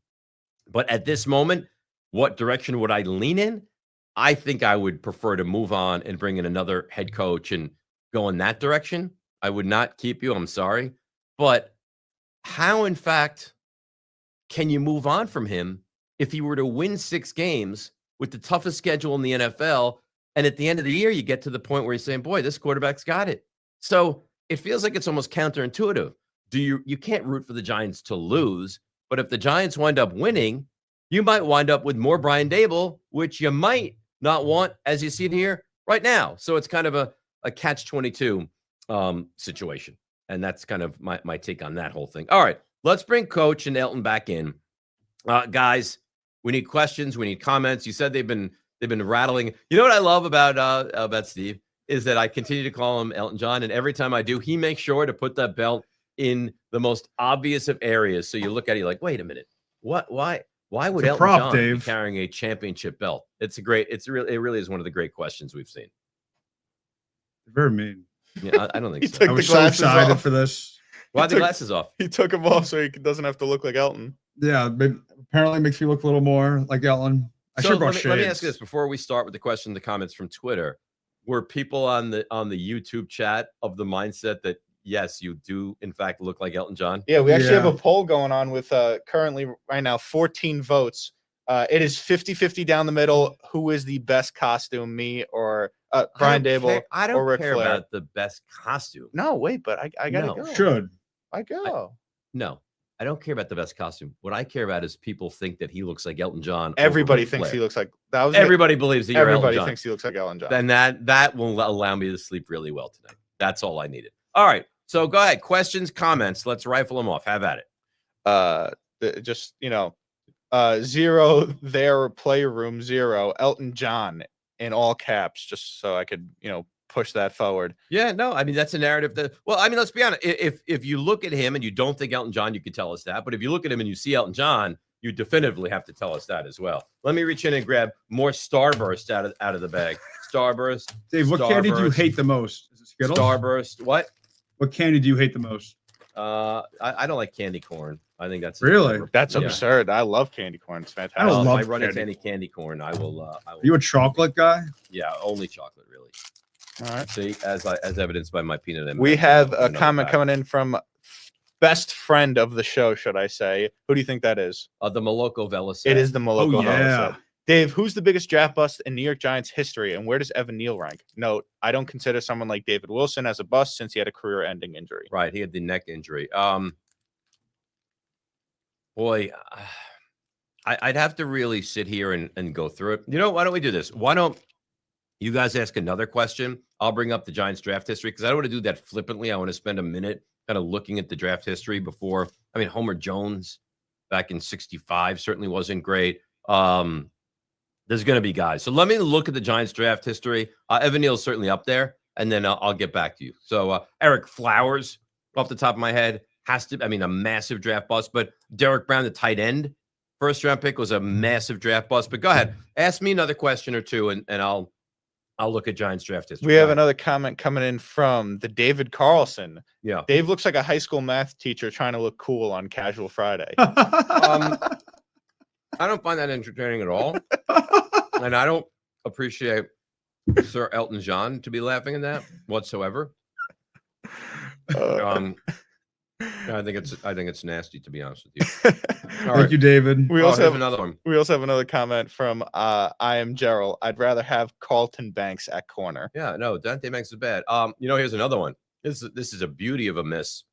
[SPEAKER 1] But at this moment, what direction would I lean in? I think I would prefer to move on and bring in another head coach and go in that direction. I would not keep you. I'm sorry. But how, in fact, can you move on from him if he were to win 6 games with the toughest schedule in the NFL? And at the end of the year, you get to the point where you're saying, boy, this quarterback's got it. So it feels like it's almost counterintuitive. You can't root for the Giants to lose, but if the Giants wind up winning, you might wind up with more Brian Daboll, which you might not want as you see it here right now. So it's kind of a catch-22 situation. And that's kind of my take on that whole thing. All right, let's bring Coach and Elton back in. Guys, we need questions. We need comments. You said they've been rattling. You know what I love about Steve? is that I continue to call him Elton John, and every time I do, he makes sure to put that belt in the most obvious of areas. So you look at it, you're like, wait a minute, what? Why would
[SPEAKER 3] It's a
[SPEAKER 1] Elton
[SPEAKER 3] prop,
[SPEAKER 1] John be
[SPEAKER 3] Dave.
[SPEAKER 1] carrying a championship belt? It really is one of the great questions we've seen.
[SPEAKER 3] Very mean.
[SPEAKER 1] Yeah, I don't think
[SPEAKER 2] He
[SPEAKER 1] so.
[SPEAKER 2] took
[SPEAKER 3] I
[SPEAKER 2] the
[SPEAKER 3] was so
[SPEAKER 2] glasses
[SPEAKER 3] excited
[SPEAKER 2] off.
[SPEAKER 3] for this.
[SPEAKER 1] Why
[SPEAKER 2] he
[SPEAKER 1] the
[SPEAKER 2] took-
[SPEAKER 1] glasses off?
[SPEAKER 2] He took him off so he doesn't have to look like Elton.
[SPEAKER 3] Yeah, apparently makes me look a little more like Ellen. I
[SPEAKER 1] So
[SPEAKER 3] should brought
[SPEAKER 1] let me ask
[SPEAKER 3] shades.
[SPEAKER 1] you this before we start with the question, the comments from Twitter. Were people on the YouTube chat of the mindset that yes, you do in fact look like Elton John?
[SPEAKER 2] Yeah, we actually have
[SPEAKER 3] Yeah.
[SPEAKER 2] a poll going on with currently right now 14 votes. It is 50-50 down the middle. Who is the best costume, me or Brian Dable
[SPEAKER 1] I
[SPEAKER 2] or
[SPEAKER 1] don't
[SPEAKER 2] Ric
[SPEAKER 1] care
[SPEAKER 2] Flair?
[SPEAKER 1] about the best costume.
[SPEAKER 2] No, wait, but I gotta
[SPEAKER 1] No.
[SPEAKER 2] go.
[SPEAKER 3] Should.
[SPEAKER 2] I go.
[SPEAKER 1] No, I don't care about the best costume. What I care about is people think that he looks like Elton John. over
[SPEAKER 2] Everybody
[SPEAKER 1] Ric
[SPEAKER 2] thinks
[SPEAKER 1] Flair.
[SPEAKER 2] he looks like that. Was
[SPEAKER 1] Everybody believes that you're Elton
[SPEAKER 2] everybody
[SPEAKER 1] John.
[SPEAKER 2] thinks he looks like Elton John.
[SPEAKER 1] Then that will allow me to sleep really well tonight. That's all I needed. All right. So go ahead. Questions, comments. Let's rifle them off. Have at it.
[SPEAKER 2] Just zero there playroom 0 Elton John in all caps, just so I could push that forward.
[SPEAKER 1] Yeah, no, I mean that's a narrative that. Well, I mean, let's be honest. If you look at him and you don't think Elton John, you could tell us that. But if you look at him and you see Elton John, you definitively have to tell us that as well. Let me reach in and grab more Starburst out of the bag. Starburst.
[SPEAKER 3] Dave, what candy do you
[SPEAKER 1] Starburst.
[SPEAKER 3] hate the most? Is it Skittles?
[SPEAKER 1] Starburst. What?
[SPEAKER 3] What candy do you hate the most?
[SPEAKER 1] I don't like candy corn. I think that's
[SPEAKER 3] Really?
[SPEAKER 2] That's
[SPEAKER 1] Yeah.
[SPEAKER 2] absurd. I love candy corn. It's fantastic.
[SPEAKER 3] I
[SPEAKER 1] Well, if
[SPEAKER 3] love
[SPEAKER 1] I run into
[SPEAKER 3] candy.
[SPEAKER 1] any candy corn, I will.
[SPEAKER 3] Are you a chocolate guy?
[SPEAKER 1] Yeah, only chocolate, really.
[SPEAKER 2] All right.
[SPEAKER 1] See, as evidenced by my peanut M&Ms.
[SPEAKER 2] We have a
[SPEAKER 1] Another
[SPEAKER 2] comment
[SPEAKER 1] bag.
[SPEAKER 2] coming in from best friend of the show, should I say? Who do you think that is?
[SPEAKER 1] The Moloko Velasquez.
[SPEAKER 2] It is the Moloko.
[SPEAKER 3] Oh, yeah.
[SPEAKER 2] Velasquez. Dave, who's the biggest draft bust in New York Giants history, and where does Evan Neal rank? Note, I don't consider someone like David Wilson as a bust since he had a career-ending injury.
[SPEAKER 1] Right, he had the neck injury. Boy, I'd have to really sit here and go through it. You know, why don't we do this? Why don't you guys ask another question? I'll bring up the Giants draft history because I don't want to do that flippantly. I want to spend a minute kind of looking at the draft history before. I mean, Homer Jones back in '65 certainly wasn't great. There's going to be guys. So let me look at the Giants draft history. Evan Neal's certainly up there, and then I'll get back to you. So Eric Flowers, off the top of my head, has to, I mean, a massive draft bust, but Derek Brown, the tight end, first round pick was a massive draft bust. But go ahead, ask me another question or two, and I'll look at Giants draft history.
[SPEAKER 2] We have another comment coming in from the David Carlson.
[SPEAKER 1] Yeah.
[SPEAKER 2] Dave looks like a high school math teacher trying to look cool on Casual Friday.
[SPEAKER 1] I don't find that entertaining at all. And I don't appreciate Sir Elton John to be laughing at that whatsoever. I think it's nasty, to be honest with you. All
[SPEAKER 3] Thank you, David.
[SPEAKER 2] We
[SPEAKER 1] Oh,
[SPEAKER 2] also
[SPEAKER 1] here's
[SPEAKER 2] have
[SPEAKER 1] another one.
[SPEAKER 2] We also have another comment from I am Gerald. I'd rather have Carlton Banks at corner.
[SPEAKER 1] Yeah, no, Dante Banks is bad. Here's another one. This is a beauty of a miss.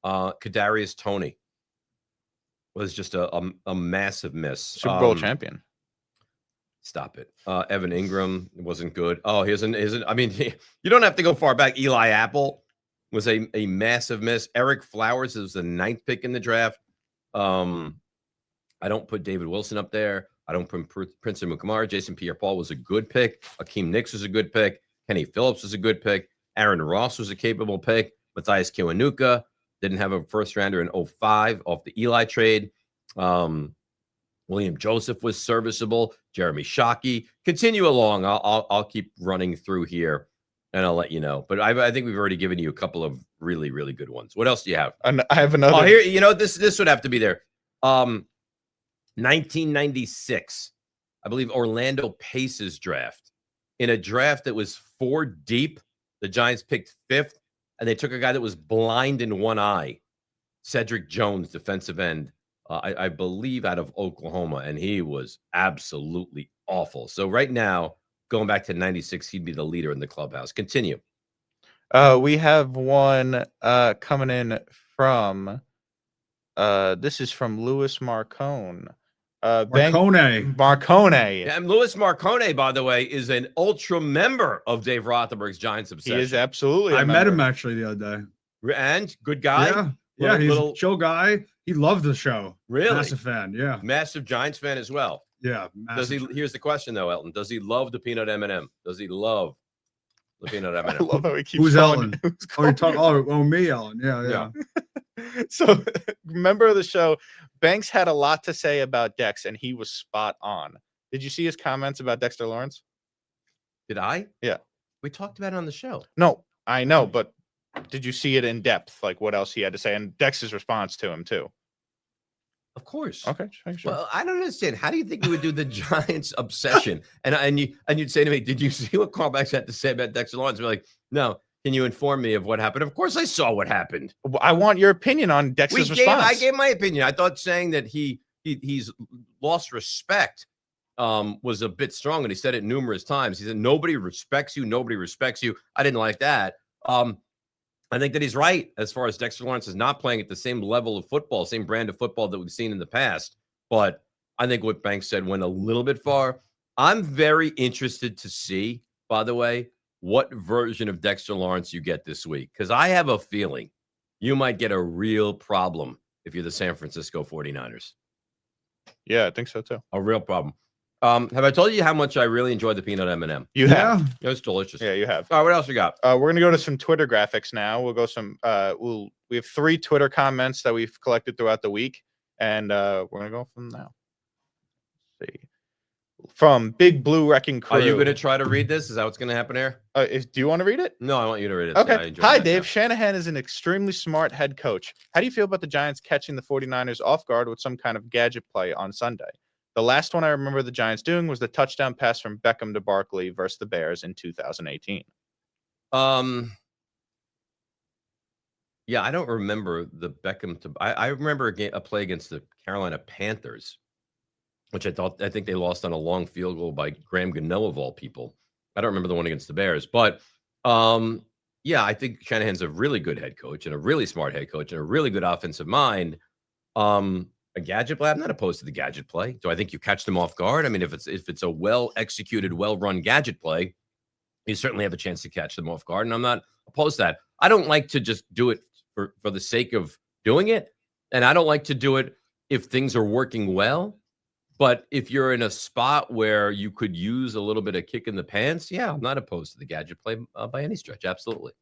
[SPEAKER 1] Kadarius Toney was just a massive miss.
[SPEAKER 2] Super Bowl champion.
[SPEAKER 1] Stop it. Evan Ingram wasn't good. Oh, here's an I mean, you don't have to go far back. Eli Apple was a massive miss. Eric Flowers is the 9th pick in the draft. I don't put David Wilson up there. I don't put Prince Mukamara. Jason Pierre-Paul was a good pick. Akeem Nicks was a good pick. Kenny Phillips was a good pick. Aaron Ross was a capable pick. Matthias Kiwanuka didn't have a first rounder in 05 off the Eli trade. William Joseph was serviceable. Jeremy Shockey. Continue along. I'll keep running through here, and I'll let you know. But I think we've already given you a couple of really, really good ones. What else do you have?
[SPEAKER 2] And I have another.
[SPEAKER 1] Oh, here, this would have to be there. 1996, I believe Orlando Pace's draft. In a draft that was 4 deep, the Giants picked 5th, and they took a guy that was blind in one eye, Cedric Jones, defensive end, I believe out of Oklahoma, and he was absolutely awful. So right now, going back to 96, he'd be the leader in the clubhouse. Continue.
[SPEAKER 2] We have one coming in from this is from Louis Marcone. Marcone.
[SPEAKER 1] Yeah, and Louis Marcone, by the way, is an ultra member of Dave Rothenberg's Giants
[SPEAKER 2] He
[SPEAKER 1] Obsession.
[SPEAKER 2] is absolutely.
[SPEAKER 3] I met him actually the other day.
[SPEAKER 1] And good guy.
[SPEAKER 3] Yeah, he's
[SPEAKER 1] little-
[SPEAKER 3] a chill guy. He loved the show.
[SPEAKER 1] Really?
[SPEAKER 3] Massive fan. Yeah.
[SPEAKER 1] Massive Giants fan as well.
[SPEAKER 3] Yeah.
[SPEAKER 1] Does he?
[SPEAKER 3] massive.
[SPEAKER 1] Here's the question though, Elton. Does he love the peanut M&M? Does he love The peanut
[SPEAKER 2] I
[SPEAKER 1] M&M.
[SPEAKER 2] love how he keeps
[SPEAKER 3] Who's
[SPEAKER 2] calling-
[SPEAKER 3] Ellen?
[SPEAKER 2] who's
[SPEAKER 3] Oh, you're
[SPEAKER 2] calling-
[SPEAKER 3] talking. Oh, me, Ellen. Yeah.
[SPEAKER 2] So, member of the show, Banks had a lot to say about Dex, and he was spot on. Did you see his comments about Dexter Lawrence?
[SPEAKER 1] Did I?
[SPEAKER 2] Yeah.
[SPEAKER 1] We talked about it on the show.
[SPEAKER 2] No, I know, but did you see it in depth? Like what else he had to say, and Dex's response to him too?
[SPEAKER 1] Of course.
[SPEAKER 2] Okay, sure.
[SPEAKER 1] Well, I don't understand. How do you think you would do the Giants obsession? And you'd say to me, "Did you see what Carl Banks had to say about Dexter Lawrence?" I'd be like, "No." Can you inform me of what happened? Of course, I saw what happened.
[SPEAKER 2] I want your opinion on Dex's response.
[SPEAKER 1] I gave my opinion. I thought saying that he's lost respect was a bit strong, and he said it numerous times. He said nobody respects you. Nobody respects you. I didn't like that. I think that he's right as far as Dexter Lawrence is not playing at the same level of football, same brand of football that we've seen in the past. But I think what Banks said went a little bit far. I'm very interested to see, by the way, what version of Dexter Lawrence you get this week, because I have a feeling you might get a real problem if you're the San Francisco 49ers.
[SPEAKER 2] Yeah, I think so too.
[SPEAKER 1] A real problem. Have I told you how much I really enjoyed the peanut M&M?
[SPEAKER 2] You have.
[SPEAKER 1] It was delicious.
[SPEAKER 2] Yeah, you have.
[SPEAKER 1] All right, what else you got?
[SPEAKER 2] We're gonna go to some Twitter graphics now. We'll go some. We have 3 Twitter comments that we've collected throughout the week, and we're gonna go from now. Let's see, from Big Blue Wrecking Crew.
[SPEAKER 1] Are you going to try to read this? Is that what's going to happen here?
[SPEAKER 2] Do you want to read it?
[SPEAKER 1] No, I want you to read it.
[SPEAKER 2] Okay.
[SPEAKER 1] I enjoyed
[SPEAKER 2] Hi,
[SPEAKER 1] that
[SPEAKER 2] Dave.
[SPEAKER 1] now.
[SPEAKER 2] Shanahan is an extremely smart head coach. How do you feel about the Giants catching the 49ers off guard with some kind of gadget play on Sunday? The last one I remember the Giants doing was the touchdown pass from Beckham to Barkley versus the Bears in 2018.
[SPEAKER 1] Yeah, I don't remember the Beckham to. I remember a play against the Carolina Panthers, which I think they lost on a long field goal by Graham Gano of all people. I don't remember the one against the Bears, but yeah, I think Shanahan's a really good head coach and a really smart head coach and a really good offensive mind. A gadget play, I'm not opposed to the gadget play. Do I think you catch them off guard? I mean, if it's a well executed, well run gadget play, you certainly have a chance to catch them off guard, and I'm not opposed to that. I don't like to just do it for the sake of doing it, and I don't like to do it if things are working well. But if you're in a spot where you could use a little bit of kick in the pants, yeah, I'm not opposed to the gadget play by any stretch. Absolutely.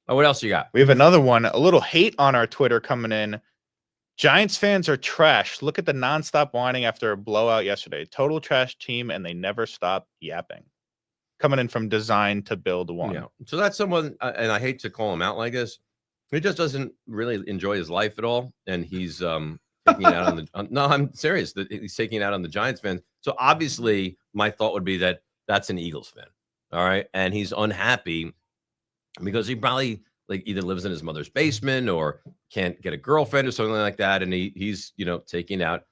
[SPEAKER 1] What else you got?
[SPEAKER 2] We have another one. A little hate on our Twitter coming in. Giants fans are trash. Look at the nonstop whining after a blowout yesterday. Total trash team, and they never stop yapping. Coming in from Design to Build One.
[SPEAKER 1] Yeah. So that's someone, and I hate to call him out like this. He just doesn't really enjoy his life at all, and he's taking it out on the. No, I'm serious. That he's taking it out on the Giants fans. So obviously, my thought would be that that's an Eagles fan. All right, and he's unhappy because he probably either lives in his mother's basement or can't get a girlfriend or something like that, and he's taking out.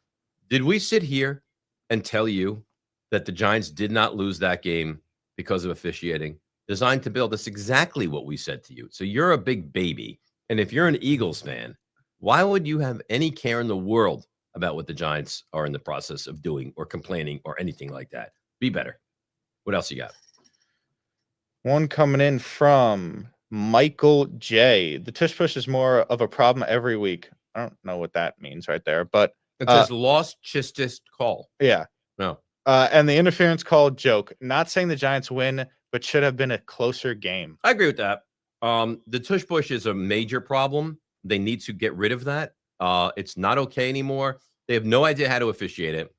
[SPEAKER 1] Did we sit here and tell you that the Giants did not lose that game because of officiating? Designed to Build. That's exactly what we said to you. So you're a big baby, and if you're an Eagles fan, why would you have any care in the world about what the Giants are in the process of doing or complaining or anything like that? Be better. What else you got?
[SPEAKER 2] One coming in from Michael J. The tush push is more of a problem every week. I don't know what that means right there, but
[SPEAKER 1] It says lost chistist call.
[SPEAKER 2] yeah.
[SPEAKER 1] No.
[SPEAKER 2] And the interference call joke. Not saying the Giants win, but should have been a closer game.
[SPEAKER 1] I agree with that. The tush push is a major problem. They need to get rid of that. It's not okay anymore. They have no idea how to officiate it.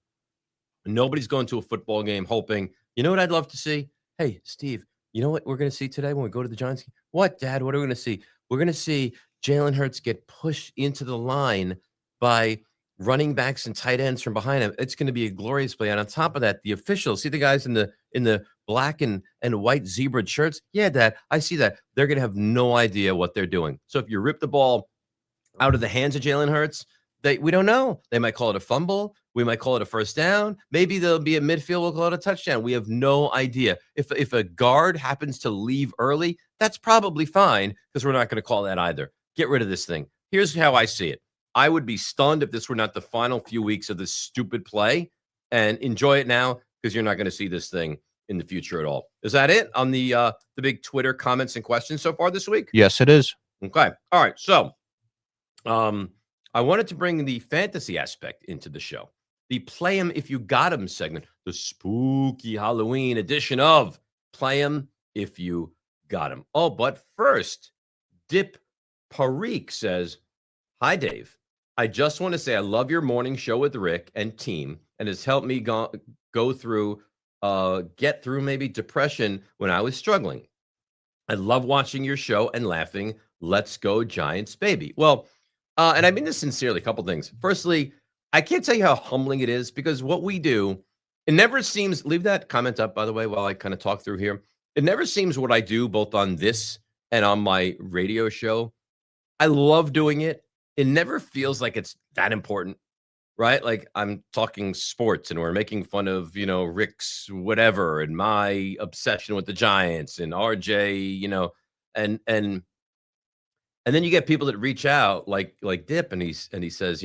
[SPEAKER 1] Nobody's going to a football game hoping, you know what I'd love to see? Hey, Steve, you know what we're going to see today when we go to the Giants game? What, Dad? What are we going to see? We're going to see Jalen Hurts get pushed into the line by running backs and tight ends from behind him. It's going to be a glorious play. And on top of that, the officials, see the guys in the black and white zebra shirts? Yeah, Dad, I see that. They're going to have no idea what they're doing. So if you rip the ball out of the hands of Jalen Hurts, we don't know. They might call it a fumble. We might call it a first down. Maybe there'll be a midfield. We'll call it a touchdown. We have no idea. If a guard happens to leave early, that's probably fine because we're not going to call that either. Get rid of this thing. Here's how I see it. I would be stunned if this were not the final few weeks of this stupid play, and enjoy it now because you're not going to see this thing in the future at all. Is that it on the big Twitter comments and questions so far this week?
[SPEAKER 2] Yes, it is.
[SPEAKER 1] Okay. All right. So I wanted to bring the fantasy aspect into the show. The Play 'em If You Got 'em segment, the spooky Halloween edition of Play 'em If You Got him. Oh, but first, Dip Parikh says, "Hi, Dave. I just want to say I love your morning show with Rick and team, and it's helped me go through, get through maybe depression when I was struggling. I love watching your show and laughing. Let's go Giants, baby." Well, and I mean this sincerely. A couple things. Firstly, I can't tell you how humbling it is because what we do, it never seems. Leave that comment up, by the way, while I kind of talk through here. It never seems what I do both on this and on my radio show. I love doing it. It never feels like it's that important, right? Like I'm talking sports and we're making fun of, Rick's whatever and my obsession with the Giants and RJ, and then you get people that reach out like Dip and he says,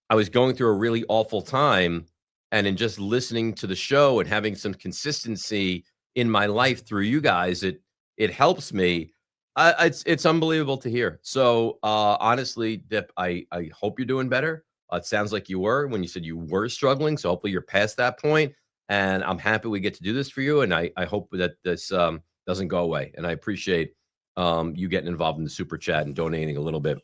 [SPEAKER 1] I was going through a really awful time and in just listening to the show and having some consistency in my life through you guys, it helps me. It's unbelievable to hear. So honestly, Dip, I hope you're doing better. It sounds like you were when you said you were struggling. So hopefully you're past that point. And I'm happy we get to do this for you. And I hope that this doesn't go away. And I appreciate you getting involved in the super chat and donating a little bit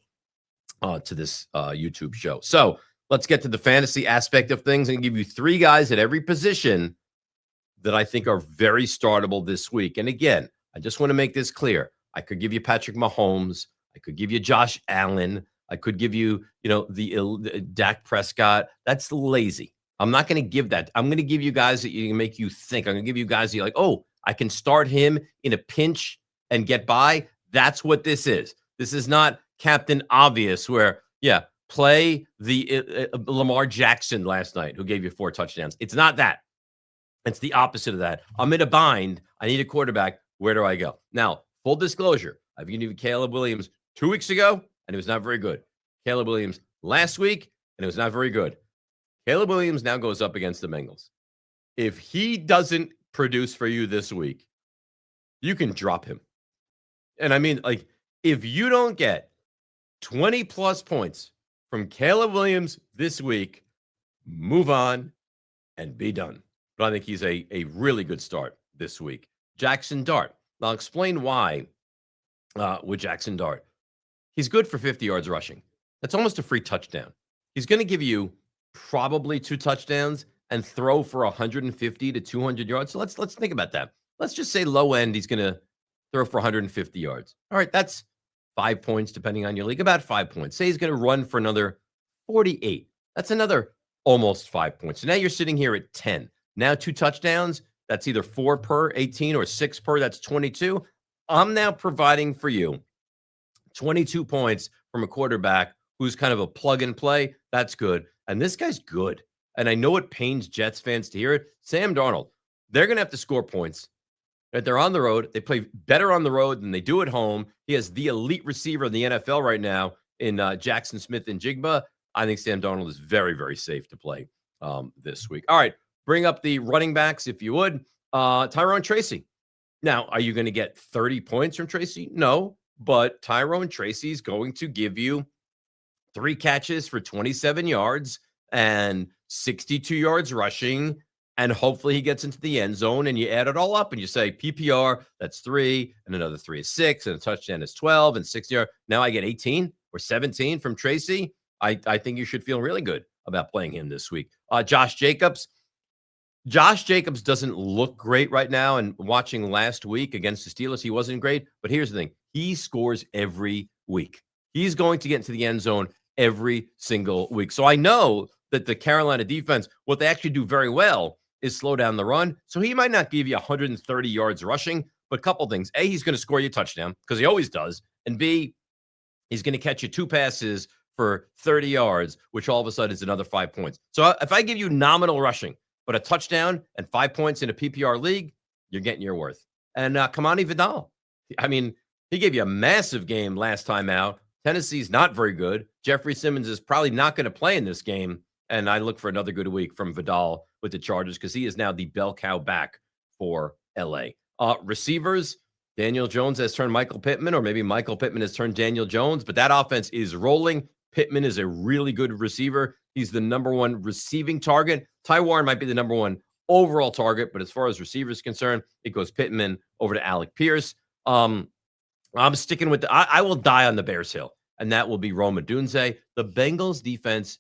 [SPEAKER 1] to this YouTube show. So let's get to the fantasy aspect of things and give you 3 guys at every position that I think are very startable this week. And again, I just want to make this clear. I could give you Patrick Mahomes. I could give you Josh Allen. I could give you, the Dak Prescott. That's lazy. I'm not going to give that. I'm going to give you guys that you can make you think. I'm going to give you guys that you're like, oh, I can start him in a pinch and get by. That's what this is. This is not Captain Obvious where, play the Lamar Jackson last night who gave you 4 touchdowns. It's not that. It's the opposite of that. I'm in a bind. I need a quarterback. Where do I go? Now, full disclosure, I've given you Caleb Williams 2 weeks ago, and it was not very good. Caleb Williams last week, and it was not very good. Caleb Williams now goes up against the Bengals. If he doesn't produce for you this week, you can drop him. And I mean, like, if you don't get 20-plus points from Caleb Williams this week, move on and be done. But I think he's a really good start this week. Jackson Dart. I'll explain why with Jackson Dart. He's good for 50 yards rushing. That's almost a free touchdown. He's going to give you probably 2 touchdowns and throw for 150 to 200 yards. So let's think about that. Let's just say low end, he's going to throw for 150 yards. All right, that's 5 points depending on your league, about 5 points. Say he's going to run for another 48. That's another almost 5 points. So now you're sitting here at 10. Now 2 touchdowns, that's either 4 per 18 or 6 per, that's 22. I'm now providing for you 22 points from a quarterback who's kind of a plug and play. That's good. And this guy's good. And I know it pains Jets fans to hear it. Sam Darnold, they're going to have to score points. Right? They're on the road. They play better on the road than they do at home. He has the elite receiver in the NFL right now in Jackson Smith and Jigba. I think Sam Darnold is very, very safe to play this week. All right. Bring up the running backs, if you would. Tyrone Tracy. Now, are you going to get 30 points from Tracy? No, but Tyrone Tracy is going to give you 3 catches for 27 yards and 62 yards rushing, and hopefully he gets into the end zone, and you add it all up, and you say PPR, that's 3, and another 3 is 6, and a touchdown is 12, and 6 yards. Now I get 18 or 17 from Tracy. I think you should feel really good about playing him this week. Josh Jacobs. Josh Jacobs doesn't look great right now, and watching last week against the Steelers, he wasn't great. But here's the thing. He scores every week. He's going to get into the end zone every single week. So I know that the Carolina defense, what they actually do very well is slow down the run. So he might not give you 130 yards rushing, but a couple things. A, he's going to score you a touchdown because he always does. And B, he's going to catch you 2 passes for 30 yards, which all of a sudden is another 5 points. So if I give you nominal rushing, but a touchdown and 5 points in a PPR league, you're getting your worth. And Kamani Vidal. I mean, he gave you a massive game last time out. Tennessee's not very good. Jeffrey Simmons is probably not going to play in this game. And I look for another good week from Vidal with the Chargers because he is now the bell cow back for LA. Receivers, Daniel Jones has turned Michael Pittman, or maybe Michael Pittman has turned Daniel Jones, but that offense is rolling. Pittman is a really good receiver. He's the number 1 receiving target. Ty Warren might be the number 1 overall target, but as far as receivers concerned, it goes Pittman over to Alec Pierce. I'm sticking with I will die on the Bears Hill, and that will be Roma Dunze. The Bengals defense,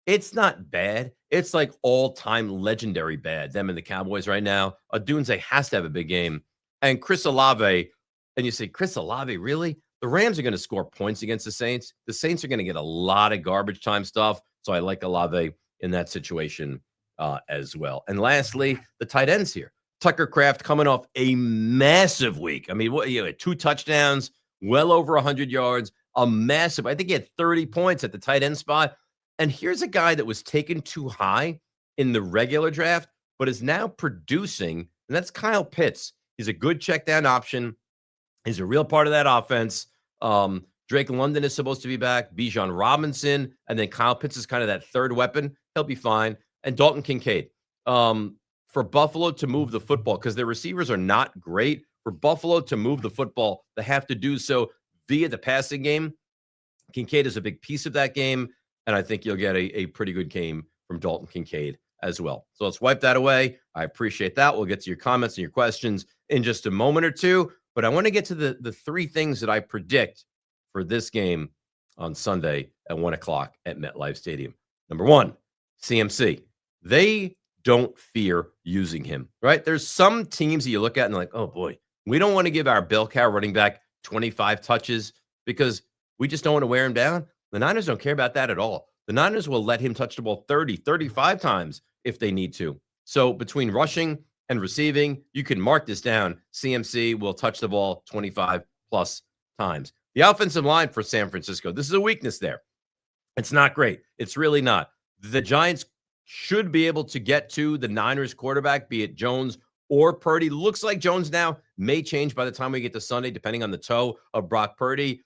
[SPEAKER 1] it's not bad. It's like all-time legendary bad, them and the Cowboys right now. Dunze has to have a big game. And Chris Olave, and you say, Chris Olave, really? The Rams are going to score points against the Saints. The Saints are going to get a lot of garbage time stuff. So I like Olave in that situation as well. And lastly, the tight ends here. Tucker Kraft coming off a massive week. I mean, had 2 touchdowns, well over 100 yards, a massive. I think he had 30 points at the tight end spot. And here's a guy that was taken too high in the regular draft, but is now producing, and that's Kyle Pitts. He's a good check down option. He's a real part of that offense. Drake London is supposed to be back. Bijan Robinson, and then Kyle Pitts is kind of that third weapon. He'll be fine. And Dalton Kincaid. For Buffalo to move the football, because their receivers are not great, for Buffalo to move the football, they have to do so via the passing game. Kincaid is a big piece of that game, and I think you'll get a pretty good game from Dalton Kincaid as well. So let's wipe that away. I appreciate that. We'll get to your comments and your questions in just a moment or two, but I want to get to the 3 things that I predict for this game on Sunday at 1 o'clock at MetLife Stadium. Number 1, CMC. They don't fear using him, right? There's some teams that you look at and like, oh boy, we don't want to give our bell cow running back 25 touches because we just don't want to wear him down. The Niners don't care about that at all. The Niners will let him touch the ball 30, 35 times if they need to. So between rushing and receiving, you can mark this down. CMC will touch the ball 25 plus times. The offensive line for San Francisco, this is a weakness there. It's not great. It's really not. The Giants should be able to get to the Niners quarterback, be it Jones or Purdy. Looks like Jones now may change by the time we get to Sunday, depending on the toe of Brock Purdy.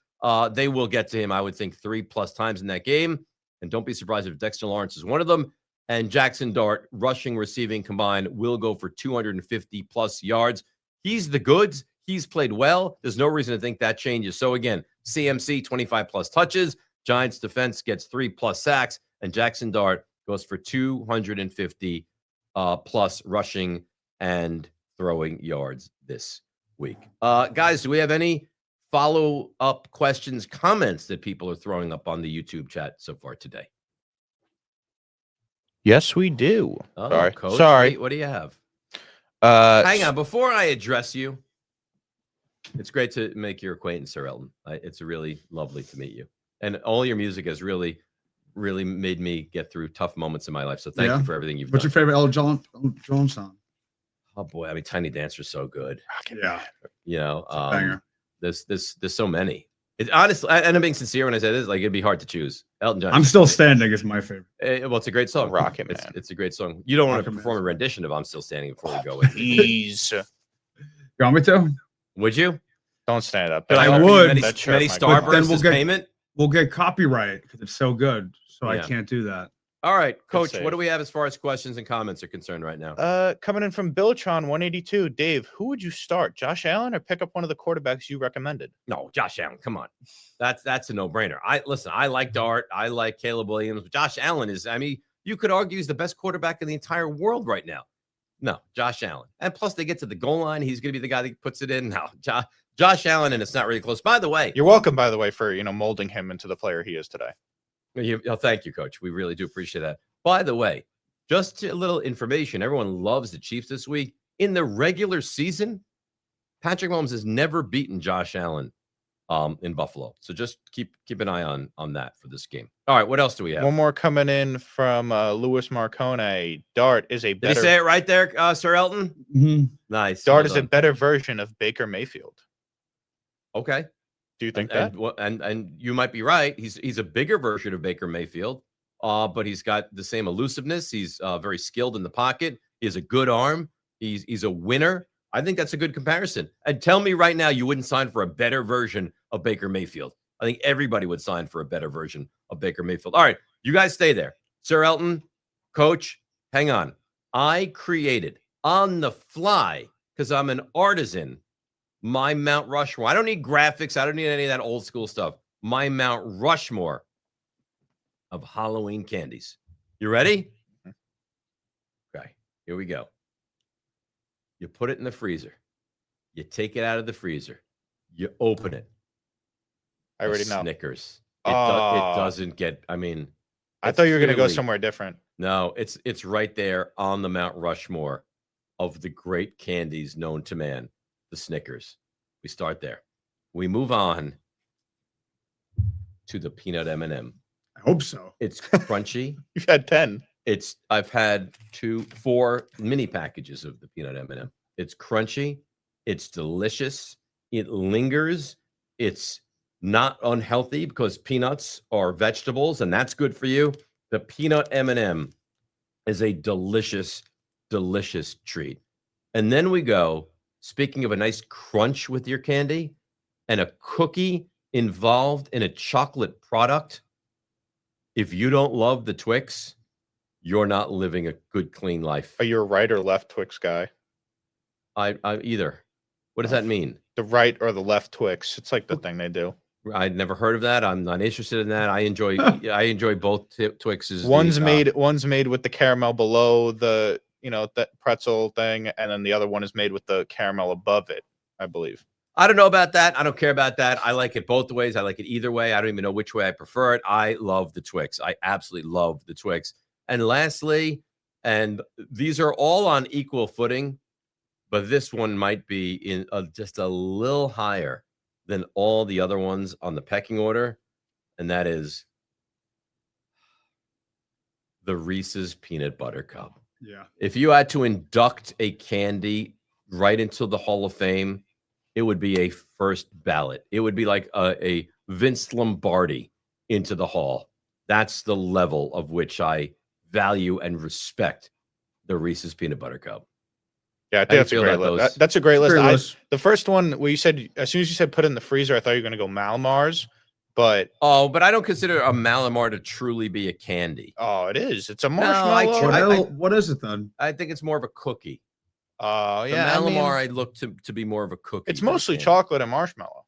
[SPEAKER 1] They will get to him, I would think, 3+ times in that game. And don't be surprised if Dexter Lawrence is one of them. And Jackson Dart, rushing, receiving combined, will go for 250+ yards. He's the goods. He's played well. There's no reason to think that changes. So again, CMC, 25+ touches. Giants defense gets 3+ sacks. And Jackson Dart goes for 250 plus rushing and throwing yards this week. Guys, do we have any follow-up questions, comments that people are throwing up on the YouTube chat so far today?
[SPEAKER 2] Yes, we do.
[SPEAKER 1] Oh,
[SPEAKER 2] Sorry.
[SPEAKER 1] Coach,
[SPEAKER 2] Sorry.
[SPEAKER 1] what do you have?
[SPEAKER 2] Hang
[SPEAKER 1] Hang on. Before I address you, it's great to make your acquaintance, Sir Elton. It's really lovely to meet you. And all your music has really made me get through tough moments in my life. So thank you for everything you've
[SPEAKER 3] What's
[SPEAKER 1] done.
[SPEAKER 3] your favorite Elton John song?
[SPEAKER 1] Oh boy, I mean, Tiny Dancer's so good.
[SPEAKER 3] Yeah,
[SPEAKER 1] You know,
[SPEAKER 3] banger.
[SPEAKER 1] there's so many. It honestly, and I'm being sincere when I say this, like it'd be hard to choose. Elton John.
[SPEAKER 3] I'm Still Standing is my favorite.
[SPEAKER 1] Well, it's a great song.
[SPEAKER 2] Rocket Man.
[SPEAKER 1] It's a great song. You don't want to
[SPEAKER 3] Rocket
[SPEAKER 1] perform a
[SPEAKER 3] Man's
[SPEAKER 1] rendition of "I'm Still Standing" before we go with it.
[SPEAKER 2] Please
[SPEAKER 3] You want me to?
[SPEAKER 1] Would you?
[SPEAKER 2] don't stand up.
[SPEAKER 1] Could
[SPEAKER 3] I
[SPEAKER 1] offer you
[SPEAKER 3] would.
[SPEAKER 1] many,
[SPEAKER 2] That shirt
[SPEAKER 1] many
[SPEAKER 2] might-
[SPEAKER 3] But then
[SPEAKER 1] Starbursts
[SPEAKER 3] we'll
[SPEAKER 1] as
[SPEAKER 3] get-
[SPEAKER 1] payment.
[SPEAKER 3] We'll get copyright because it's so good. So I
[SPEAKER 1] Yeah.
[SPEAKER 3] can't do that.
[SPEAKER 1] All right, Coach.
[SPEAKER 2] save.
[SPEAKER 1] What do we have as far as questions and comments are concerned right now?
[SPEAKER 2] Coming in from Billtron 182. Dave, who would you start? Josh Allen or pick up one of the quarterbacks you recommended?
[SPEAKER 1] No, Josh Allen. Come on, that's a no-brainer. I like Dart. I like Caleb Williams. But Josh Allen is. I mean, you could argue he's the best quarterback in the entire world right now. No, Josh Allen. And plus, they get to the goal line. He's going to be the guy that puts it in. No, Josh Allen, and it's not really close. By the way,
[SPEAKER 2] You're welcome, by the way, for molding him into the player he is today.
[SPEAKER 1] thank you, Coach. We really do appreciate that. By the way, just a little information. Everyone loves the Chiefs this week. In the regular season, Patrick Mahomes has never beaten Josh Allen in Buffalo. So just keep an eye on that for this game. All right, what else do we have?
[SPEAKER 2] One more coming in from Louis Marcone. Dart is a
[SPEAKER 1] Did he
[SPEAKER 2] better.
[SPEAKER 1] say it right there, Sir Elton? Nice.
[SPEAKER 2] Dart
[SPEAKER 1] Well
[SPEAKER 2] is a
[SPEAKER 1] done.
[SPEAKER 2] better version of Baker Mayfield.
[SPEAKER 1] Okay.
[SPEAKER 2] Do you think that?
[SPEAKER 1] And you might be right. He's a bigger version of Baker Mayfield, but he's got the same elusiveness. He's very skilled in the pocket. He has a good arm. He's a winner. I think that's a good comparison. And tell me right now, you wouldn't sign for a better version of Baker Mayfield. I think everybody would sign for a better version of Baker Mayfield. All right, you guys stay there. Sir Elton, Coach, hang on. I created on the fly, because I'm an artisan, my Mount Rushmore. I don't need graphics. I don't need any of that old school stuff. My Mount Rushmore of Halloween candies. You ready? Okay, here we go. You put it in the freezer. You take it out of the freezer. You open it.
[SPEAKER 2] I already know.
[SPEAKER 1] Snickers. It doesn't get. I mean,
[SPEAKER 2] I thought you were going to go
[SPEAKER 1] clearly-
[SPEAKER 2] somewhere different.
[SPEAKER 1] No, it's right there on the Mount Rushmore of the great candies known to man, the Snickers. We start there. We move on to the peanut M&M.
[SPEAKER 3] I hope so.
[SPEAKER 1] It's crunchy.
[SPEAKER 2] You've had 10.
[SPEAKER 1] I've had 4 mini packages of the peanut M&M. It's crunchy. It's delicious. It lingers. It's not unhealthy because peanuts are vegetables, and that's good for you. The peanut M&M is a delicious, delicious treat. And then we go, speaking of a nice crunch with your candy and a cookie involved in a chocolate product, if you don't love the Twix, you're not living a good, clean life.
[SPEAKER 2] Are you a right or left Twix guy?
[SPEAKER 1] I either. What does that mean?
[SPEAKER 2] The right or the left Twix. It's like the thing they do.
[SPEAKER 1] I'd never heard of that. I'm not interested in that. I enjoy both Twixes.
[SPEAKER 2] One's made with the caramel below the, that pretzel thing, and then the other one is made with the caramel above it, I believe.
[SPEAKER 1] I don't know about that. I don't care about that. I like it both ways. I like it either way. I don't even know which way I prefer it. I love the Twix. I absolutely love the Twix. And lastly, and these are all on equal footing, but this one might be in just a little higher than all the other ones on the pecking order, and that is the Reese's Peanut Butter Cup.
[SPEAKER 3] Yeah.
[SPEAKER 1] If you had to induct a candy right into the Hall of Fame, it would be a first ballot. It would be like a Vince Lombardi into the Hall. That's the level of which I value and respect the Reese's Peanut Butter Cup.
[SPEAKER 2] Yeah, I think that's a great list. That's a great list. The first one where you said, as soon as you said put it in the freezer, I thought you were going to go Malamars, but
[SPEAKER 1] I don't consider a Malamar to truly be a candy.
[SPEAKER 2] Oh, it is. It's a marshmallow.
[SPEAKER 1] No,
[SPEAKER 3] what is it then?
[SPEAKER 1] I think it's more of a cookie.
[SPEAKER 2] Yeah,
[SPEAKER 1] the Malamar I look to be more of a cookie.
[SPEAKER 2] It's mostly chocolate and marshmallow.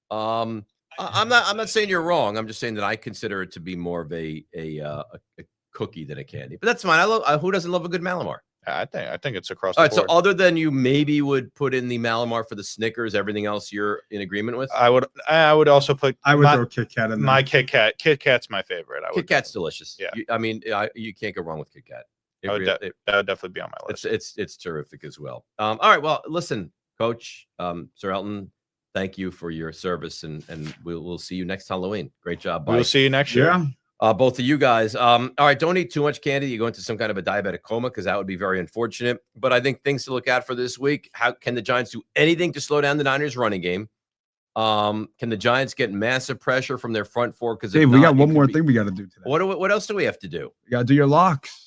[SPEAKER 1] I'm not saying you're wrong. I'm just saying that I consider it to be more of a cookie than a candy. But that's fine. Who doesn't love a good Malamar?
[SPEAKER 2] I think it's across
[SPEAKER 1] the
[SPEAKER 2] board.
[SPEAKER 1] So other than you maybe would put in the Malamar for the Snickers, everything else you're in agreement with?
[SPEAKER 2] I would also put
[SPEAKER 3] throw Kit Kat in there.
[SPEAKER 2] My Kit Kat. Kit Kat's my favorite.
[SPEAKER 1] Kit Kat's delicious.
[SPEAKER 2] Yeah.
[SPEAKER 1] You can't go wrong with Kit Kat.
[SPEAKER 2] That would definitely be on my list.
[SPEAKER 1] It's terrific as well. All right. Well, listen, Coach, Sir Elton, thank you for your service, and we'll see you next Halloween. Great job. Bye.
[SPEAKER 2] We'll see you next year.
[SPEAKER 3] Yeah.
[SPEAKER 1] Both of you guys. All right, don't eat too much candy. You go into some kind of a diabetic coma, because that would be very unfortunate. But I think things to look out for this week. How can the Giants do anything to slow down the Niners' running game? Can the Giants get massive pressure from their front four? Because
[SPEAKER 3] Dave, we got one more thing we got to do today.
[SPEAKER 1] What else do we have to do?
[SPEAKER 3] You got to do your locks.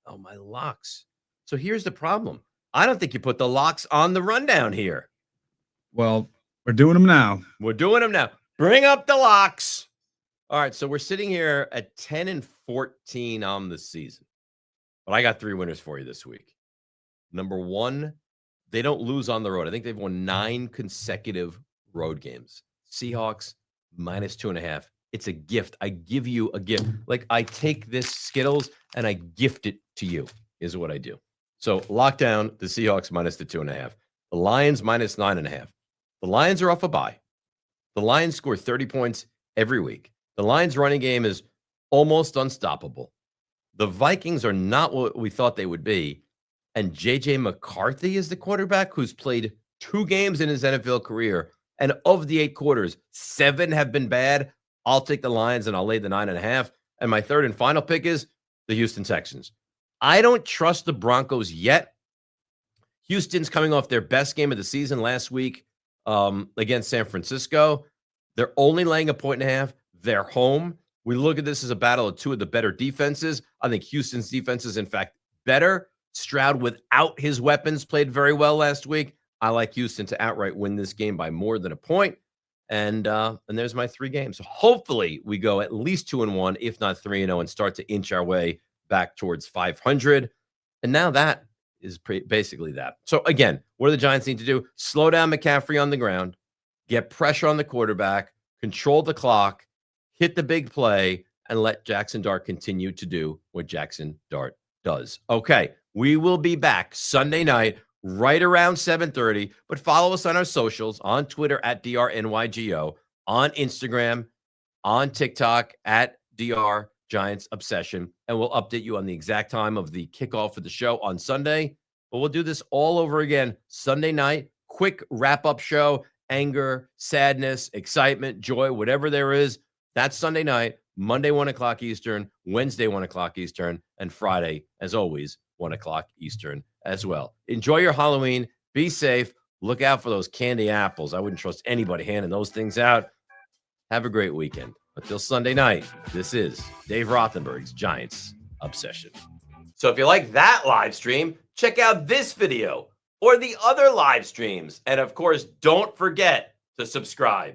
[SPEAKER 1] Oh, my locks. So here's the problem. I don't think you put the locks on the rundown here.
[SPEAKER 3] Well, we're doing them now.
[SPEAKER 1] Bring up the locks. All right, so we're sitting here at 10-14 on the season. But I got 3 winners for you this week. Number 1, they don't lose on the road. I think they've won 9 consecutive road games. Seahawks -2.5. It's a gift. I give you a gift. Like, I take this Skittles and I gift it to you, is what I do. So lock down the Seahawks -2.5. The Lions -9.5. The Lions are off a bye. The Lions score 30 points every week. The Lions' running game is almost unstoppable. The Vikings are not what we thought they would be. And J.J. McCarthy is the quarterback who's played 2 games in his NFL career. And of the 8 quarters, 7 have been bad. I'll take the Lions and I'll lay the 9.5. And my third and final pick is the Houston Texans. I don't trust the Broncos yet. Houston's coming off their best game of the season last week against San Francisco. They're only laying 1.5. They're home. We look at this as a battle of 2 of the better defenses. I think Houston's defense is, in fact, better. Stroud, without his weapons, played very well last week. I like Houston to outright win this game by more than a point. And there's my 3 games. So hopefully we go at least 2-1, if not 3-0, and start to inch our way back towards 500. And now that is basically that. So again, what do the Giants need to do? Slow down McCaffrey on the ground, get pressure on the quarterback, control the clock, hit the big play, and let Jackson Dart continue to do what Jackson Dart does. Okay, we will be back Sunday night right around 7:30. But follow us on our socials, on Twitter at DRNYGO, on Instagram, on TikTok at DR Giants Obsession, and we'll update you on the exact time of the kickoff of the show on Sunday. But we'll do this all over again Sunday night. Quick wrap-up show, anger, sadness, excitement, joy, whatever there is. That's Sunday night, Monday, 1 o'clock Eastern, Wednesday, 1 o'clock Eastern, and Friday, as always, 1 o'clock Eastern as well. Enjoy your Halloween. Be safe. Look out for those candy apples. I wouldn't trust anybody handing those things out. Have a great weekend. Until Sunday night, this is Dave Rothenberg's Giants Obsession. So if you like that live stream, check out this video or the other live streams. And of course, don't forget to subscribe.